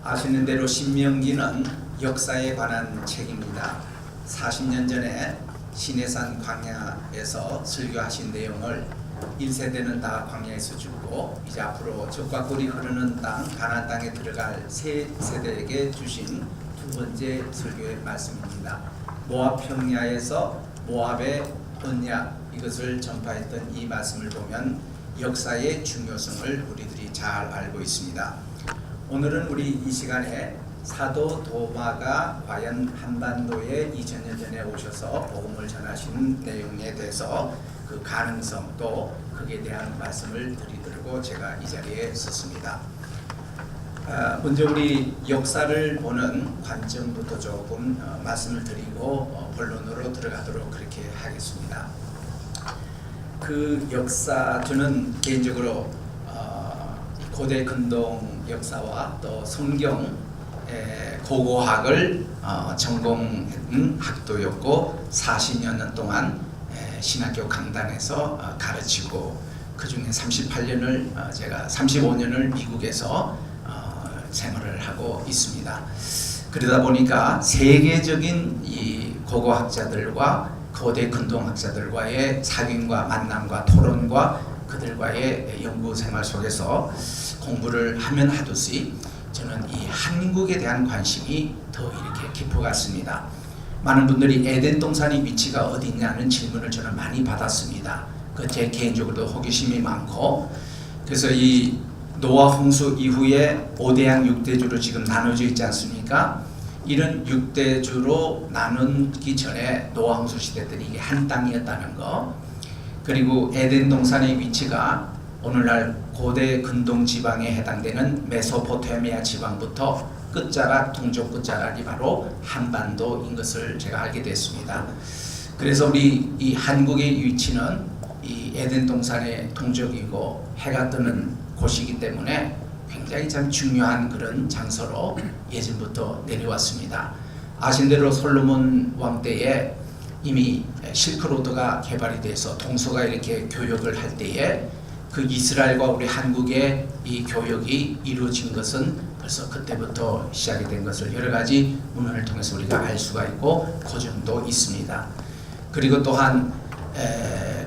아시는 대로 신명기는 역사에 관한 책입니다. 40년 전에 시내산 광야에서 설교하신 내용을 1세대는 다 광야에서 죽고 이제 앞으로 젖과 꿀이 흐르는 땅 가나안 땅에 들어갈 세 세대에게 주신 두 번째 설교의 말씀입니다. 모압 평야에서 모압의 언약 이것을 전파했던 이 말씀을 보면 역사의 중요성을 우리들이 잘 알고 있습니다. 오늘은 우리 이 시간에 사도 도마가 과연 한반도에 2000년 전에 오셔서 복음을 전하신 내용에 대해서 그 가능성 또 그에 대한 말씀을 드리려고 제가 이 자리에 섰습니다. 먼저 우리 역사를 보는 관점부터 조금 말씀을 드리고 본론으로 들어가도록 그렇게 하겠습니다. 그 역사 저는 개인적으로 고대 근동 역사와 또 성경 고고학을 전공한 학도였고 40년 동안 신학교 강단에서 가르치고 그 중에 38년을 제가 35년을 미국에서 생활을 하고 있습니다. 그러다 보니까 세계적인 이 고고학자들과 고대 근동학자들과의 사귐과 만남과 토론과 그들과의 연구 생활 속에서 공부를 하면 하듯이 저는 이 한국에 대한 관심이 더 이렇게 깊어갔습니다. 많은 분들이 에덴 동산의 위치가 어디냐는 질문을 저는 많이 받았습니다. 그 제 개인적으로도 호기심이 많고 그래서 이 노아 홍수 이후에 5대양 6대주로 지금 나눠져 있지 않습니까? 이런 6대주로 나누기 전에 노아 홍수 시대 때는 이게 한 땅이었다는 거, 그리고 에덴 동산의 위치가 오늘날 고대 근동 지방에 해당되는 메소포타미아 지방부터 끝자락 동쪽 끝자락이 바로 한반도인 것을 제가 알게 됐습니다. 그래서 우리 이 한국의 위치는 이 에덴 동산의 동쪽이고 해가 뜨는 곳이기 때문에 굉장히 참 중요한 그런 장소로 예전부터 내려왔습니다. 아신 대로 솔로몬 왕 때에 이미 실크로드가 개발이 돼서 동서가 이렇게 교역을 할 때에 그 이스라엘과 우리 한국의 이 교역이 이루어진 것은 벌써 그때부터 시작이 된 것을 여러 가지 문헌을 통해서 우리가 알 수가 있고 그 정도 있습니다. 그리고 또한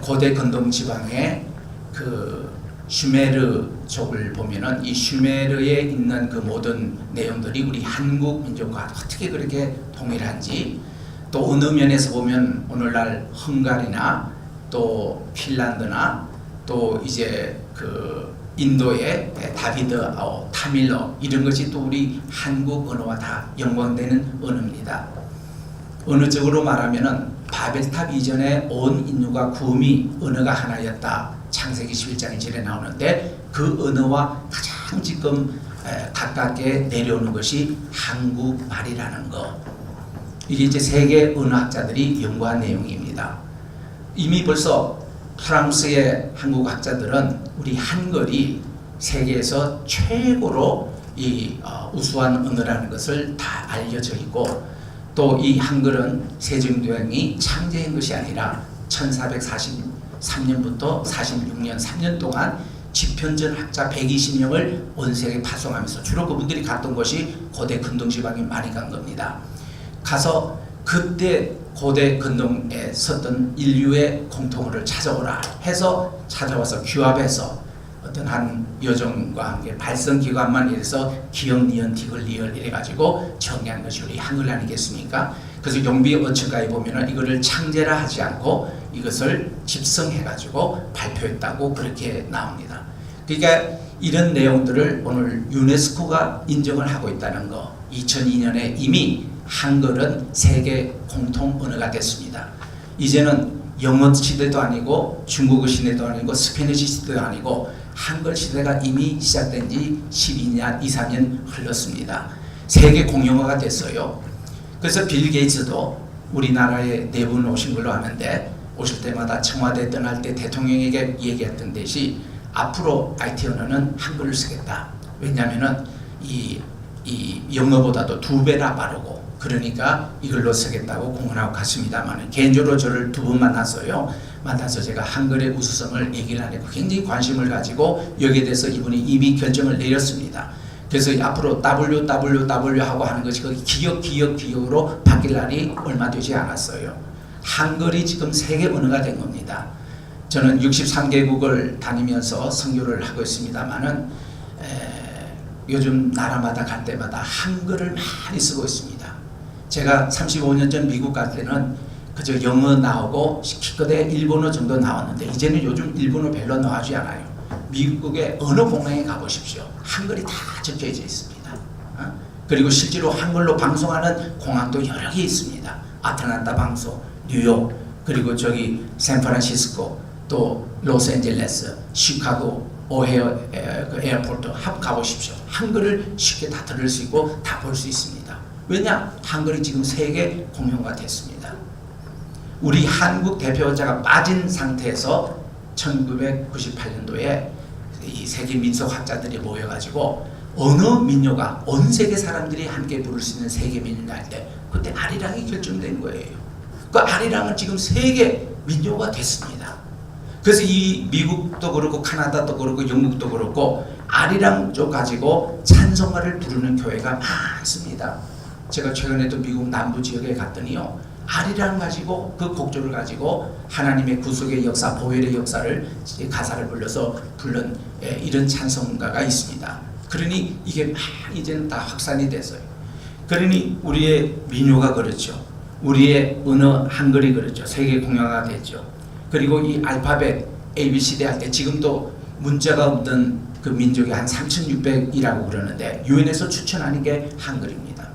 고대 근동 지방의 그 슈메르족을 보면은 이 슈메르에 있는 그 모든 내용들이 우리 한국 민족과 어떻게 그렇게 동일한지, 또 어느 면에서 보면 오늘날 헝가리나 또 핀란드나 또 이제 그 인도의 다비드어, 타밀어 이런 것이 또 우리 한국 언어와 다 연관되는 언어입니다. 언어적으로 말하면은 바벨탑 이전에 온 인류가 구음이 언어가 하나였다. 창세기 11장에 전에 나오는데 그 언어와 가장 지금 가깝게 내려오는 것이 한국말이라는 거. 이게 이제 세계 언어학자들이 연구한 내용입니다. 이미 벌써 프랑스의 한국학자들은 우리 한글이 세계에서 최고로 이 우수한 언어라는 것을 다 알려져 있고, 또 이 한글은 세종대왕이 창제한 것이 아니라 1443년부터 46년 3년 동안 집현전 학자 120명을 온 세계에 파송하면서 주로 그분들이 갔던 곳이 고대 근동 지방에 많이 간 겁니다. 가서 그때 고대 근동에 섰던 인류의 공통어를 찾아오라 해서 찾아와서 규합해서 어떤 한 여종과 함께 발성기관만 이래서 기역, 니은, 디귿, 리을 이래가지고 정리한 것이 우리 한글 아니겠습니까? 그래서 용비 어처가에 보면은 이거를 창제라 하지 않고 이것을 집성해가지고 발표했다고 그렇게 나옵니다. 그러니까 이런 내용들을 오늘 유네스코가 인정을 하고 있다는 거. 2002년에 이미 한글은 세계 공통 언어가 됐습니다. 이제는 영어 시대도 아니고 중국어 시대도 아니고 스페니시 시대도 아니고 한글 시대가 이미 시작된 지 12년, 2, 3년 흘렀습니다. 세계 공용어가 됐어요. 그래서 빌 게이츠도 우리나라에 4분 오신 걸로 아는데 오실 때마다 청와대 떠날 때 대통령에게 얘기했던 듯이 앞으로 IT 언어는 한글을 쓰겠다. 왜냐하면은 이 영어보다도 2배나 빠르고 그러니까 이걸로 쓰겠다고 공언하고 갔습니다만 개인적으로 저를 2번 만났어요. 만나서 제가 한글의 우수성을 얘기를 하니까 굉장히 관심을 가지고 여기에 대해서 이분이 이미 결정을 내렸습니다. 그래서 앞으로 WWW 하고 하는 것이 그 기억으로 바뀔 날이 얼마 되지 않았어요. 한글이 지금 세계 언어가 된 겁니다. 저는 63개국을 다니면서 선교를 하고 있습니다만은 요즘 나라마다 갈 때마다 한글을 많이 쓰고 있습니다. 제가 35년 전 미국 갈 때는 그저 영어 나오고 기껏해 일본어 정도 나왔는데 이제는 요즘 일본어 별로 나오지 않아요. 미국의 어느 공항에 가보십시오. 한글이 다 적혀져 있습니다. 그리고 실제로 한글로 방송하는 공항도 여러 개 있습니다. 아틀란타 방송, 뉴욕, 그리고 저기 샌프란시스코, 또 로스앤젤레스, 시카고, 오헤어 그 에어포트 한번 가보십시오. 한글을 쉽게 다 들을 수 있고 다 볼 수 있습니다. 왜냐? 한글이 지금 세계 공용화 됐습니다. 우리 한국 대표자가 빠진 상태에서 1998년도에 이 세계 민속학자들이 모여가지고 어느 민요가 온 세계 사람들이 함께 부를 수 있는 세계 민요를 할 때 그때 아리랑이 결정된 거예요. 그 아리랑은 지금 세계 민요가 됐습니다. 그래서 이 미국도 그렇고 카나다도 그렇고 영국도 그렇고 아리랑 쪽 가지고 찬송가를 부르는 교회가 많습니다. 제가 최근에도 미국 남부 지역에 갔더니요. 아리랑 가지고 그 곡조를 가지고 하나님의 구속의 역사, 보혈의 역사를 가사를 불러서 부른 이런 찬송가가 있습니다. 그러니 이게 막 이제는 다 확산이 됐어요. 그러니 우리의 민요가 그렇죠. 우리의 언어 한글이 그렇죠. 세계 공용화가 됐죠. 그리고 이 알파벳 ABCD 할 때 지금도 문자가 없던 그 민족이 한 3,600이라고 그러는데 유엔에서 추천하는 게 한글입니다.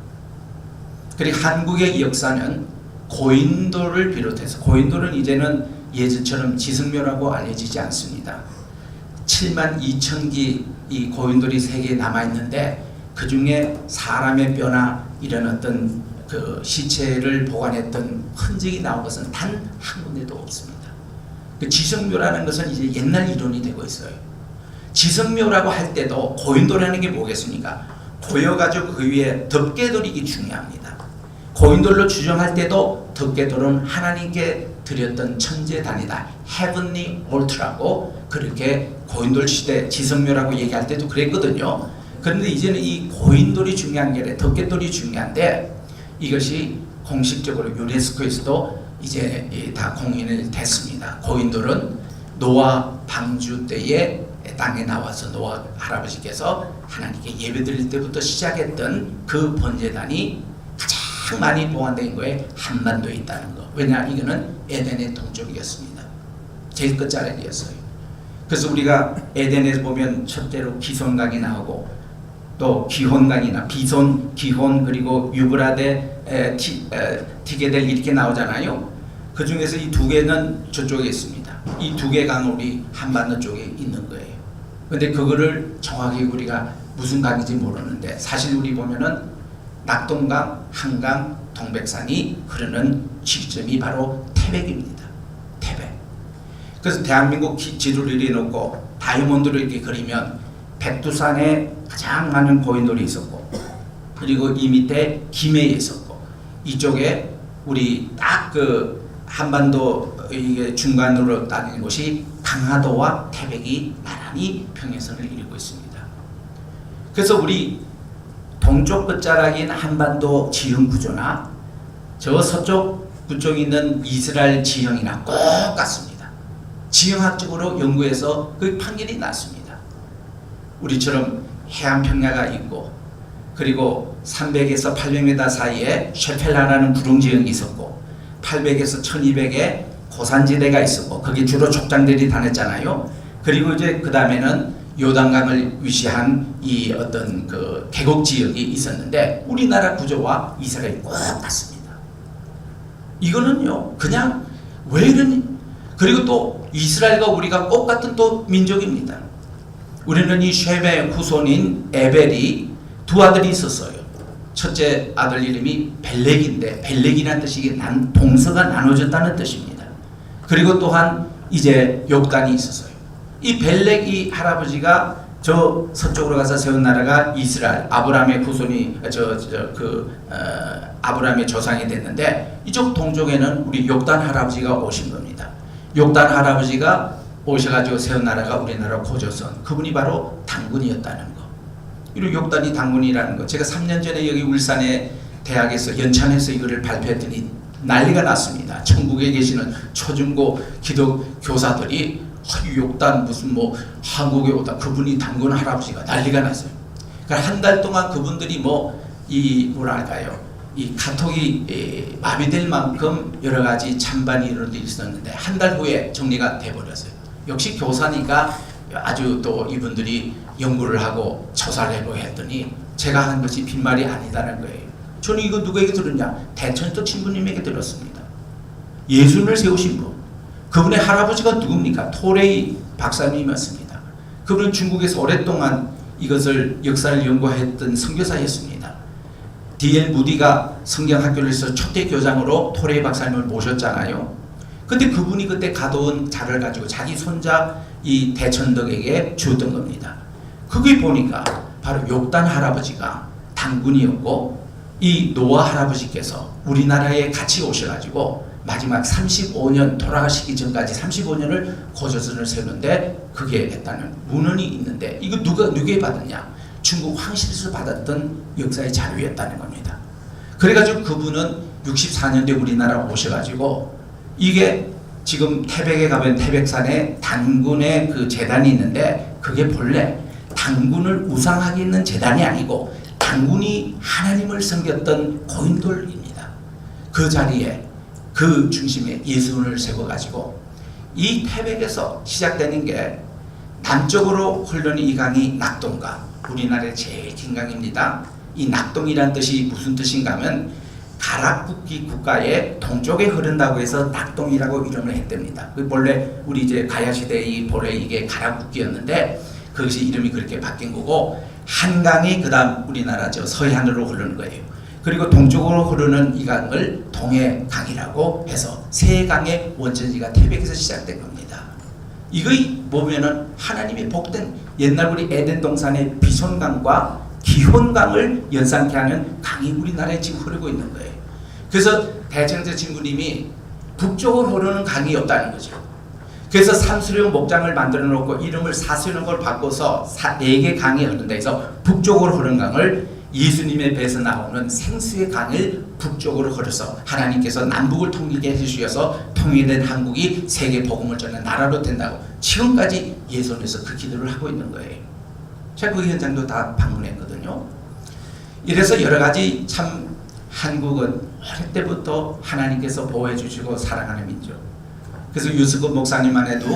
그리고 한국의 역사는 고인돌을 비롯해서 고인돌은 이제는 예전처럼 지승묘라고 알려지지 않습니다. 72,000기 이 고인돌이 세계에 남아있는데 그 중에 사람의 뼈나 이런 어떤 그 시체를 보관했던 흔적이 나온 것은 단 한 군데도 없습니다. 그 지성묘라는 것은 이제 옛날 이론이 되고 있어요. 지성묘라고 할 때도 고인돌이라는 게 뭐겠습니까? 고여가지고 그 위에 덮개돌이기 중요합니다. 고인돌로 추정할 때도 덮개돌은 하나님께 드렸던 천재단이다. Heavenly Altar라고 그렇게 고인돌 시대 지성묘라고 얘기할 때도 그랬거든요. 그런데 이제는 이 고인돌이 중요한 게 아니라 덮개돌이 중요한데 이것이 공식적으로 유네스코에서도 이제 다 공인이 됐습니다. 고인돌은 노아 방주 때에 땅에 나와서 노아 할아버지께서 하나님께 예배드릴 때부터 시작했던 그 번제단이 가장 많이 보관된 거에 한반도에 있다는 거. 왜냐? 이거는 에덴의 동쪽이었습니다. 제일 끝자락이었어요. 그래서 우리가 에덴에서 보면 첫째로 기손강이 나오고 또 기혼강이나 비손, 기혼 그리고 유브라데, 티게델 이렇게 나오잖아요. 그 중에서 이 두 개는 저쪽에 있습니다. 이 두 개 강은 우리 한반도 쪽에 있는 거예요. 근데 그거를 정확히 우리가 무슨 강인지 모르는데 사실 우리 보면은 낙동강, 한강, 동백산이 흐르는 지점이 바로 태백입니다. 태백. 그래서 대한민국 지도를 이렇게 놓고 다이아몬드를 이렇게 그리면 백두산에 가장 많은 고인돌이 있었고 그리고 이 밑에 김해에 있었고 이쪽에 우리 딱 그 한반도 이게 중간으로 따지는 곳이 강화도와 태백이 나란히 평행선을 이루고 있습니다. 그래서 우리 동쪽 끝자락인 한반도 지형 구조나 저 서쪽 그쪽에 있는 이스라엘 지형이나 똑같습니다. 지형학적으로 연구해서 그 판결이 났습니다. 우리처럼 해안평야가 있고 그리고 300에서 800m 사이에 셰펠라라는 구릉지형이 있었고 800에서 1200에 고산지대가 있었고 거기 주로 족장들이 다녔잖아요. 그리고 이제 그 다음에는 요단강을 위시한 이 어떤 그 계곡 지역이 있었는데 우리나라 구조와 이스라엘이 똑같습니다. 이거는요 그냥 왜 이러니? 그리고 또 이스라엘과 우리가 똑같은 또 민족입니다. 우리는 이 쉐베의 후손인 에벨이 두 아들이 있었어요. 첫째 아들 이름이 벨렉인데 벨렉이라는 뜻이 동서가 나눠졌다는 뜻입니다. 그리고 또한 이제 욕단이 있었어요. 이 벨렉 이 할아버지가 저 서쪽으로 가서 세운 나라가 이스라엘 아브라함의 후손이 아브라함의 조상이 됐는데 이쪽 동쪽에는 우리 욕단 할아버지가 오신 겁니다. 욕단 할아버지가 오셔가지고 세운 나라가 우리나라 고조선 그분이 바로 단군이었다는 거. 그리고 욕단이 당군이라는 거, 제가 3년 전에 여기 울산의 대학에서 연찬에서 이거를 발표했더니 난리가 났습니다. 전국에 계시는 초중고 기독 교사들이 욕단 무슨 뭐 한국에 오다 그분이 당군 할아버지가 난리가 났어요. 그러니까 한 달 동안 그분들이 뭐 이 뭐랄까요, 이 카톡이 마비될 만큼 여러 가지 찬반이 일어나고 있었는데 한 달 후에 정리가 돼버렸어요. 역시 교사니까 아주 또 이분들이 연구를 하고 조사를 해보고 했더니 제가 한 것이 빈말이 아니다는 거예요. 저는 이거 누구에게 들었냐? 대천도 친구님에게 들었습니다. 예수님을 세우신 분. 그분의 할아버지가 누굽니까? 토레이 박사님이었습니다. 그분은 중국에서 오랫동안 이것을 역사를 연구했던 선교사였습니다. D.L. 무디가 성경학교를 해서 초대 교장으로 토레이 박사님을 모셨잖아요. 근데 그분이 그때 가져온 자를 가지고 자기 손자 이 대천덕에게 주었던 겁니다. 거기 보니까 바로 욕단 할아버지가 당군이었고 이 노아 할아버지께서 우리나라에 같이 오셔가지고 마지막 35년 돌아가시기 전까지 35년을 고조선을 세우는데 그게 했다는 문헌이 있는데 이거 누구에 받았냐? 중국 황실에서 받았던 역사의 자료였다는 겁니다. 그래가지고 그분은 64년대 우리나라 오셔가지고 이게 지금 태백에 가면 태백산에 당군의 그 재단이 있는데 그게 본래 당군을 우상하게 있는 재단이 아니고 당군이 하나님을 섬겼던 고인돌입니다. 그 자리에 그 중심에 예수를 세워가지고 이 태백에서 시작되는 게 남쪽으로 흐르는 이 강이 낙동강, 우리나라의 제일 긴 강입니다. 이 낙동이란 뜻이 무슨 뜻인가 하면 가락국기 국가의 동쪽에 흐른다고 해서 낙동이라고 이름을 했답니다. 그 본래 우리 이제 가야시대의 본래 이게 가락국기였는데 그것이 이름이 그렇게 바뀐 거고 한강이 그 다음 우리나라 저 서해안으로 흐르는 거예요. 그리고 동쪽으로 흐르는 이 강을 동해강이라고 해서 세 강의 원천지가 태백에서 시작된 겁니다. 이거 보면은 하나님의 복된 옛날 우리 에덴 동산의 비손강과 기혼강을 연상케 하는 강이 우리나라에 지금 흐르고 있는 거예요. 그래서 대천제 친구님이 북쪽으로 흐르는 강이 없다는 거죠. 그래서 삼수령 목장을 만들어 놓고 이름을 사수령을 바꿔서 4개 강이 흐른다 해서 북쪽으로 흐르는 강을 예수님의 배에서 나오는 생수의 강을 북쪽으로 흐려서 하나님께서 남북을 통일게 해주셔서 통일된 한국이 세계 복음을 전하는 나라로 된다고 지금까지 예선에서 그 기도를 하고 있는 거예요. 제가 그 현장도 다 방문했거든요. 이래서 여러 가지 참 한국은 어릴 때부터 하나님께서 보호해 주시고 사랑하는 민족. 그래서 유스급 목사님만 해도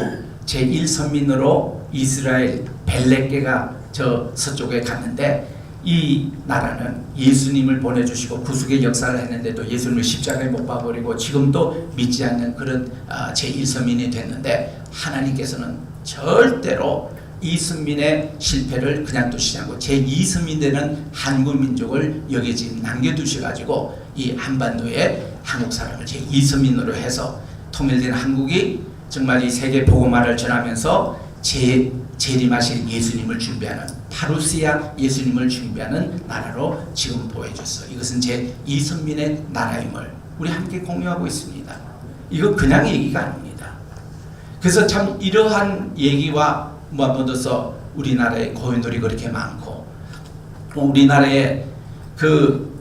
제1선민으로 이스라엘 벨레게가 저 서쪽에 갔는데 이 나라는 예수님을 보내주시고 구속의 역사를 했는데도 예수님을 십자가에 못 박아버리고 지금도 믿지 않는 그런 제1선민이 됐는데 하나님께서는 절대로 이선민의 실패를 그냥 두시지 않고 제2선민 되는 한국 민족을 여기 지금 남겨두셔가지고 이 한반도에 한국 사람을 제2선민으로 해서 통일된 한국이 정말 이 세계 복음화를 전하면서 재림하실 예수님을 준비하는 파루시아 예수님을 준비하는 나라로 지금 보여줬어. 이것은 제2선민의 나라임을 우리 함께 공유하고 있습니다. 이거 그냥 얘기가 아닙니다. 그래서 참 이러한 얘기와 맞붙어서 우리나라의 고인돌이 그렇게 많고 우리나라의 그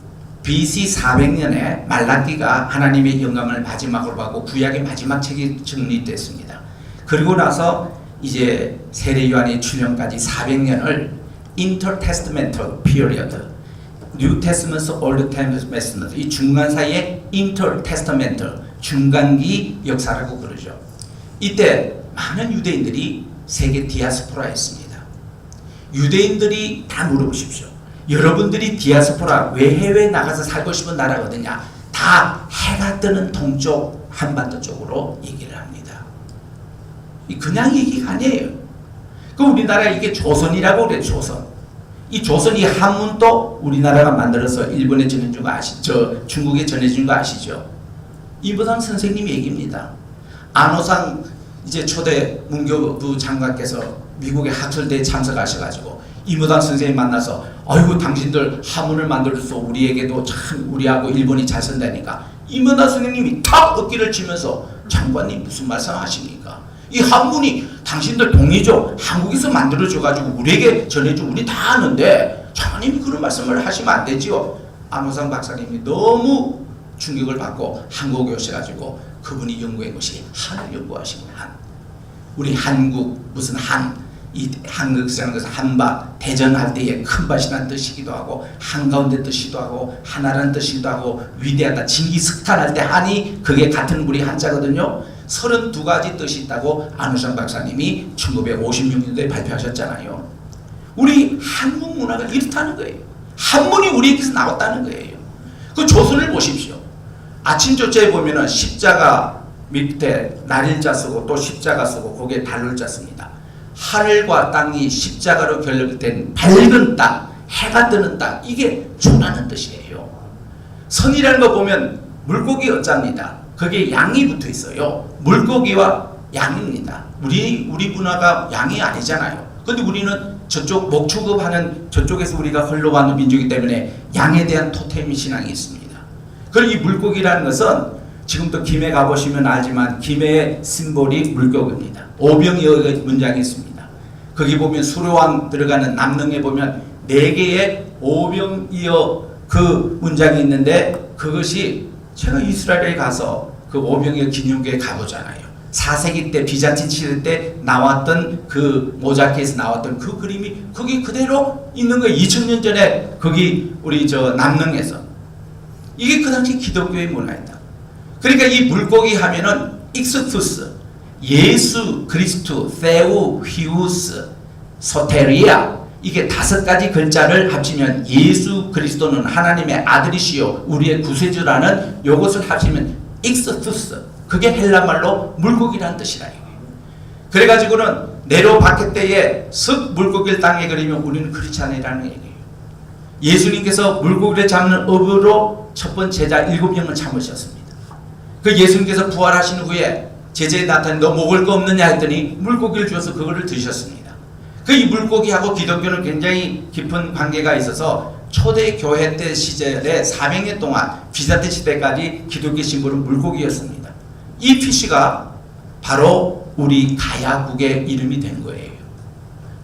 BC 400년에 말라기가 하나님의 영감을 마지막으로 받고 구약의 마지막 책이 정리됐습니다. 그리고 나서 이제 세례 요한의 출현까지 400년을 intertestamental period, New Testament, Old Testament 이 중간 사이에 intertestamental 중간기 역사라고 그러죠. 이때 많은 유대인들이 세계 디아스포라였습니다. 유대인들이 다 물어보십시오. 여러분들이 디아스포라 왜 해외에 나가서 살고 싶은 나라가 어디냐? 다 해가 뜨는 동쪽 한반도 쪽으로 얘기를 합니다. 그냥 얘기가 아니에요. 그 우리나라 이게 조선이라고 그래요. 조선. 이 조선이 한문도 우리나라가 만들어서 일본에 전해준 거 아시죠? 중국에 전해준 거 아시죠? 이보상 선생님 얘기입니다. 안호상 이제 초대 문교부 장관께서 미국의 학술대에 참석하셔가지고 이무당 선생님 만나서 아이고 당신들 한문을 만들어서 우리에게도 참 우리하고 일본이 잘 쓴다니까 이무당 선생님이 탁 어깨를 치면서 장관님 무슨 말씀 하십니까? 이 한문이 당신들 동의죠? 한국에서 만들어줘가지고 우리에게 전해주고 우리 다 아는데 장로님이 그런 말씀을 하시면 안 되지요. 안호상 박사님이 너무 충격을 받고 한국에 오셔가지고 그분이 연구한 것이 한을 연구하시고 우리 한국 무슨 이 한국이라는 것은 한밭 대전할 때에 큰 밭이라는 뜻이기도 하고 한가운데 뜻이기도 하고 하나라는 뜻이기도 하고 위대하다 징기스칸 할 때 한이 그게 같은 우리 한자거든요. 32가지 뜻이 있다고 안우상 박사님이 1956년도에 발표하셨잖아요. 우리 한국 문화가 이렇다는 거예요. 한문이 우리에게서 나왔다는 거예요. 그 조선을 보십시오. 아침 조자에 보면은 십자가 밑에 날일자 쓰고 또 십자가 쓰고 거기에 달룰자 씁니다. 하늘과 땅이 십자가로 결렬된 밝은 땅, 해가 뜨는 땅, 이게 주라는 뜻이에요. 선이라는 거 보면 물고기 어짜입니다. 거기에 양이 붙어 있어요. 물고기와 양입니다. 우리 문화가 양이 아니잖아요. 근데 우리는 저쪽 목축업하는 저쪽에서 우리가 흘러왔는 민족이기 때문에 양에 대한 토템 신앙이 있습니다. 그리고 이 물고기라는 것은 지금도 김해 가보시면 알지만 김해의 심볼이 물고기입니다. 오병이어의 문장이 있습니다. 거기 보면 수로왕 들어가는 남릉에 보면 4개의 오병이어 그 문장이 있는데 그것이 제가 이스라엘에 가서 그 오병이어 기념교에 가보잖아요. 4세기 때 비잔틴 시대 때 나왔던 그 모자키에서 나왔던 그 그림이 거기 그대로 있는 거예요. 2000년 전에 거기 우리 남릉에서 이게 그 당시 기독교의 문화였다. 그러니까 이 물고기 하면은 익스투스, 예수 그리스도, 세우, 히우스, 소테리아 이게 5가지 글자를 합치면 예수 그리스도는 하나님의 아들이시요 우리의 구세주라는 요것을 합치면 익스투스 그게 헬라말로 물고기라는 뜻이라 이거예요. 그래가지고는 네로 박해 때에 석 물고기를 땅에 그리면 우리는 그렇지 않으라는 얘기예요. 예수님께서 물고기를 잡는 업으로 첫 번째 제자 7명을 참으셨습니다. 그 예수님께서 부활하신 후에 제자에 나타나 너 먹을 거 없느냐 했더니 물고기를 주어서 그거를 드셨습니다. 그 이 물고기하고 기독교는 굉장히 깊은 관계가 있어서 초대 교회 때 시절에 400년 동안 비자테 시대까지 기독교 심볼은 물고기였습니다. 이 피쉬가 바로 우리 가야국의 이름이 된 거예요.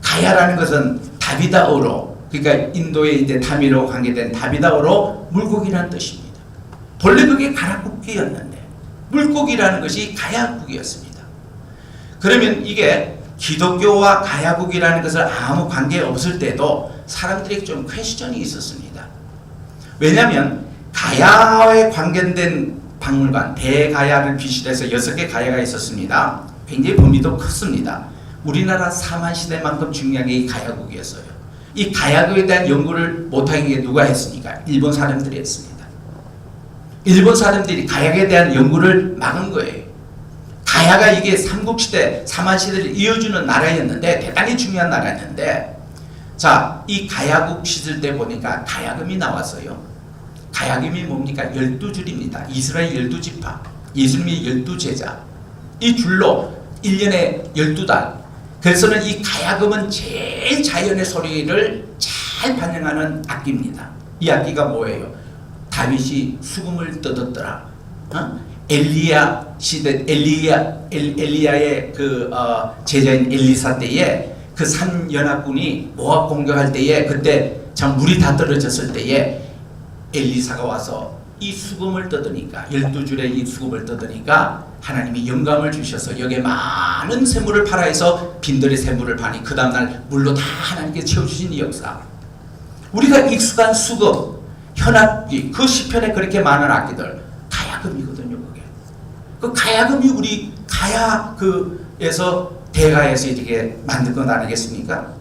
가야라는 것은 다비다어로 그러니까 인도의 이제 타미로 관계된 다비다어로 물고기라는 뜻입니다. 본래 그게 가라국기였는데 물고기라는 것이 가야국이었습니다. 그러면 이게 기독교와 가야국이라는 것을 아무 관계 없을 때도 사람들에게 좀 퀘스천이 있었습니다. 왜냐하면 가야에 관계된 박물관 대가야를 비롯해서 6개 가야가 있었습니다. 굉장히 범위도 컸습니다. 우리나라 사만시대만큼 중요한 게 이 가야국이었어요. 이 가야국에 대한 연구를 못한 게 누가 했습니까? 일본 사람들이 했습니다. 일본 사람들이 가야국에 대한 연구를 막은 거예요. 가야가 이게 삼국시대, 사만시대를 이어주는 나라였는데 대단히 중요한 나라였는데 자, 이 가야국 시절 때 보니까 가야금이 나왔어요. 가야금이 뭡니까? 12줄입니다. 이스라엘 12지파, 예수님의 12제자 이 줄로 1년에 12달 그래서는 이 가야금은 제일 자연의 소리를 잘 반영하는 악기입니다. 이 악기가 뭐예요? 다윗이 수금을 뜯었더라. 엘리야 시대 엘리야의 그 제자인 엘리사 때에 그 산연합군이 모압 공격할 때에 그때 참 물이 다 떨어졌을 때에 엘리사가 와서 이 수금을 뜯으니까 12줄의 이 수금을 뜯으니까 하나님이 영감을 주셔서 여기에 많은 샘물을 팔아서 빈들의 샘물을 파니 그 다음날 물로 다 하나님께 채워주신 이 역사. 우리가 익숙한 수금, 현악기 그 시편에 그렇게 많은 악기들 가야금이거든요. 그게 그 가야금이 우리 가야에서 대가에서 이렇게 만든 건 아니겠습니까?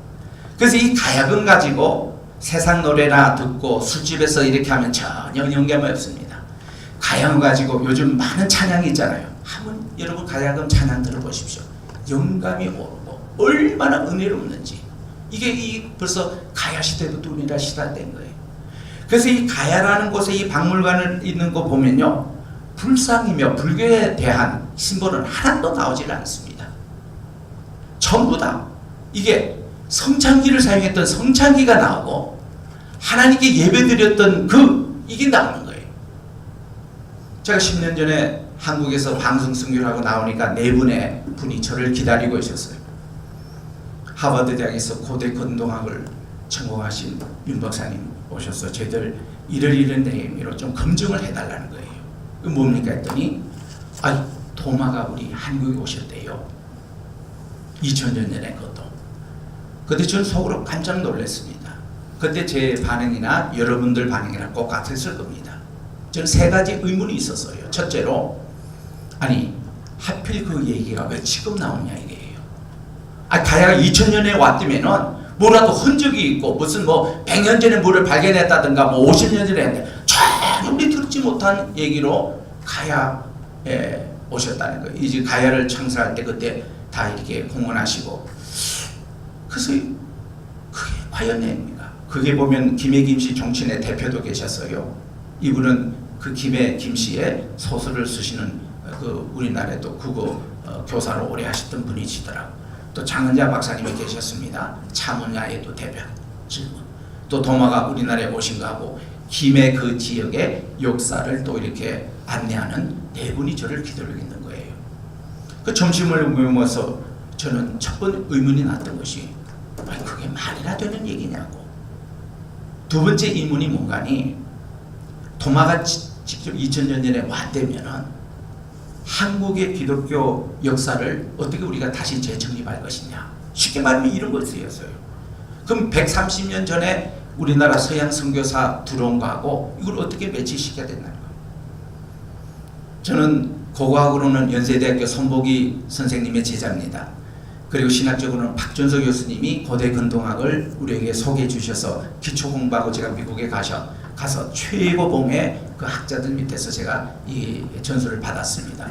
그래서 이 가야금 가지고 세상 노래나 듣고 술집에서 이렇게 하면 전혀 영감이 없습니다. 가야금 가지고 요즘 많은 찬양이 있잖아요. 한번 여러분 가야금 찬양 들어보십시오. 영감이 오르고 얼마나 은혜롭는지. 이게 벌써 가야 시대부터 우리나라 시작된 거예요. 그래서 이 가야라는 곳에 이 박물관을 있는 거 보면요. 불상이며 불교에 대한 심볼은 하나도 나오질 않습니다. 전부 다 이게 성찬기를 사용했던 성찬기가 나오고 하나님께 예배드렸던 이게 나오는 거예요. 제가 10년 전에 한국에서 방송 선교하고 나오니까 4분의 분이 저를 기다리고 있었어요. 하버드 대학에서 고대 건동학을 전공하신 윤 박사님 오셔서 저희들 이런 내용으로 좀 검증을 해달라는 거예요. 그 뭡니까 했더니 도마가 우리 한국에 오셨대요. 2000년 전에 그것도. 그때 저는 속으로 깜짝 놀랐습니다. 그때 제 반응이나 여러분들 반응이랑 똑같았을 겁니다. 저는 세 가지 의문이 있었어요. 첫째로 하필 그 얘기가 왜 지금 나오냐 이게요. 가야가 2000년에 왔다면은 뭐라도 흔적이 있고 무슨 100년 전에 뭐를 발견했다든가 50년 전에 했는데 전혀 우리 듣지 못한 얘기로 가야에 오셨다는 거예요. 이제 가야를 창설할 때 그때 다 이렇게 공헌하시고, 그래서 그게 과연 내입니까? 그게 보면 김해 김씨 종친의 대표도 계셨어요. 이분은 그 김해 김씨의 소설을 쓰시는 그 우리나라에도 국어 교사로 오래 하셨던 분이시더라고요. 또 장은자 박사님이 계셨습니다. 차문야에도 대표 질문. 또 도마가 우리나라에 오신 거하고 김해 그 지역의 역사를 또 이렇게 안내하는 네 분이 저를 기다리고 있는 거예요. 그 점심을 먹으면서 저는 첫 번째 의문이 났던 것이 그게 말이나 되는 얘기냐고. 두 번째 의문이 뭔가니 도마가 직접 2000년 전에 왔다면은 한국의 기독교 역사를 어떻게 우리가 다시 재정립할 것이냐. 쉽게 말하면 이런 것이었어요. 그럼 130년 전에 우리나라 서양 선교사 들어온 거하고 이걸 어떻게 매치시켜야 된다는 거예요. 저는 고고학으로는 연세대학교 손보기 선생님의 제자입니다. 그리고 신학적으로는 박준석 교수님이 고대 근동학을 우리에게 소개해 주셔서 기초 공부하고 제가 미국에 가서 최고봉의 그 학자들 밑에서 제가 이 전수를 받았습니다.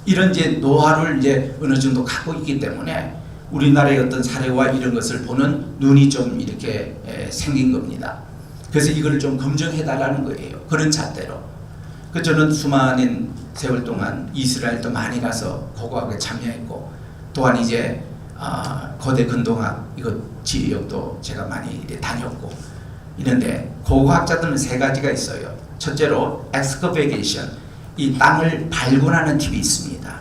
이런 이제 노하우를 이제 어느 정도 갖고 있기 때문에 우리나라의 어떤 사례와 이런 것을 보는 눈이 좀 이렇게 생긴 겁니다. 그래서 이걸 좀 검증해 달라는 거예요. 그런 잣대로. 그 저는 수많은 세월 동안 이스라엘도 많이 가서 고고학에 참여했고, 또한 이제 거대 근동학 이거 지역도 제가 많이 다녔고 이런데 고고학자들은 세 가지가 있어요. 첫째로 엑스커베이션, 이 땅을 발굴하는 팀이 있습니다.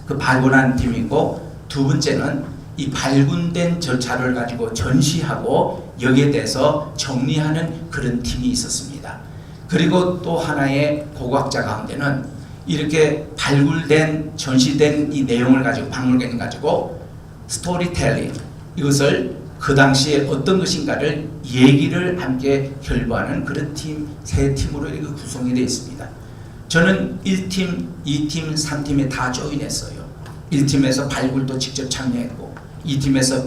그 발굴하는 팀이 있고, 두 번째는 이 발굴된 절차를 가지고 전시하고 여기에 대해서 정리하는 그런 팀이 있었습니다. 그리고 또 하나의 고고학자 가운데는 이렇게 발굴된 전시된 이 내용을 가지고 박물관 가지고 스토리텔링, 이것을 그 당시에 어떤 것인가를 얘기를 함께 결부하는 그런 팀, 세 팀으로 이렇게 구성이 되어 있습니다. 저는 1팀, 2팀, 3팀에 다 조인했어요. 1팀에서 발굴도 직접 참여했고, 2팀에서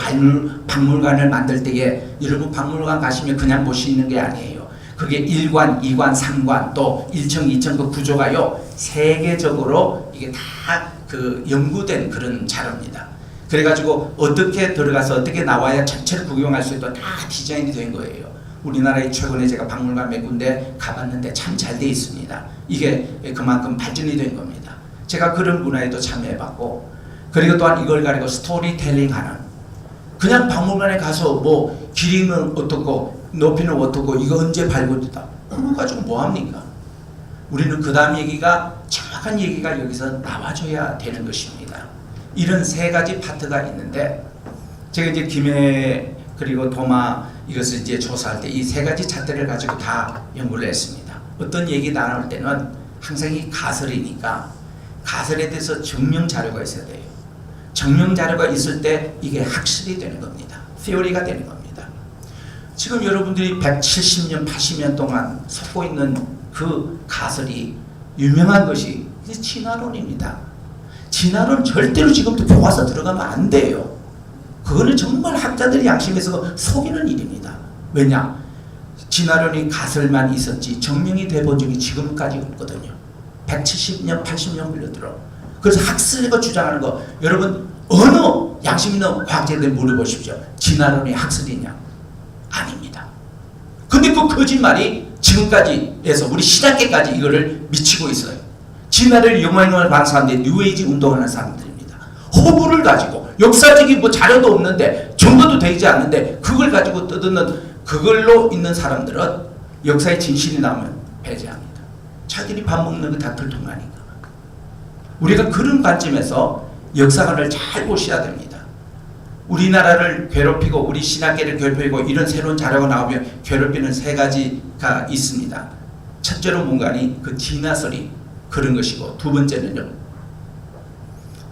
박물관을 만들 때에, 여러분 박물관 가시면 그냥 보시는 게 아니에요. 그게 1관, 2관, 3관, 또 1층, 2층 그 구조가요, 세계적으로 이게 다 그 연구된 그런 자료입니다. 그래가지고 어떻게 들어가서 어떻게 나와야 전체를 구경할 수 있도록 다 디자인이 된 거예요. 우리나라에 최근에 제가 박물관 몇 군데 가봤는데 참 잘 돼 있습니다. 이게 그만큼 발전이 된 겁니다. 제가 그런 문화에도 참여해봤고, 그리고 또한 이걸 가지고 스토리텔링하는, 그냥 박물관에 가서 길이는 어떻고 높이는 어떻고 이거 언제 발굴됐다 그거 가지고 뭐합니까? 우리는 그 다음 얘기가 정확한 얘기가 여기서 나와줘야 되는 것입니다. 이런 세 가지 파트가 있는데, 제가 이제 김해 그리고 도마 이것을 이제 조사할 때 이 세 가지 잣대를 가지고 다 연구를 했습니다. 어떤 얘기 나눌 때는 항상 이 가설이니까 가설에 대해서 증명 자료가 있어야 돼요. 증명 자료가 있을 때 이게 학술이 되는 겁니다. theory가 되는 겁니다. 지금 여러분들이 170년, 80년 동안 섞고 있는 그 가설이 유명한 것이 이제 진화론입니다. 진화론 절대로 지금부터 교과서 들어가면 안 돼요. 그거는 정말 학자들이 양심에서 속이는 일입니다. 왜냐? 진화론이 가설만 있었지 증명이 돼본 적이 지금까지 없거든요. 170년, 80년 걸려들어. 그래서 학술가 주장하는 거, 여러분 어느 양심 있는 과학자들 물어보십시오. 진화론이 학술이냐? 아닙니다. 근데 그 거짓말이 지금까지 해서 우리 신학계까지 이거를 미치고 있어요. 진화를 영향을 받는 사람들이 뉴에이지 운동하는 사람들입니다. 허구를 가지고 역사적인 자료도 없는데 증거도 되지 않는데 그걸 가지고 떠드는, 그걸로 있는 사람들은 역사의 진실이 나오면 배제합니다. 자기들이 밥 먹는 거 다 들통나니까. 우리가 그런 관점에서 역사관을 잘 보셔야 됩니다. 우리나라를 괴롭히고 우리 신학계를 괴롭히고 이런 새로운 자료가 나오면 괴롭히는 세 가지가 있습니다. 첫째로 뭔가니 그 디나서리 그런 것이고, 두 번째는요,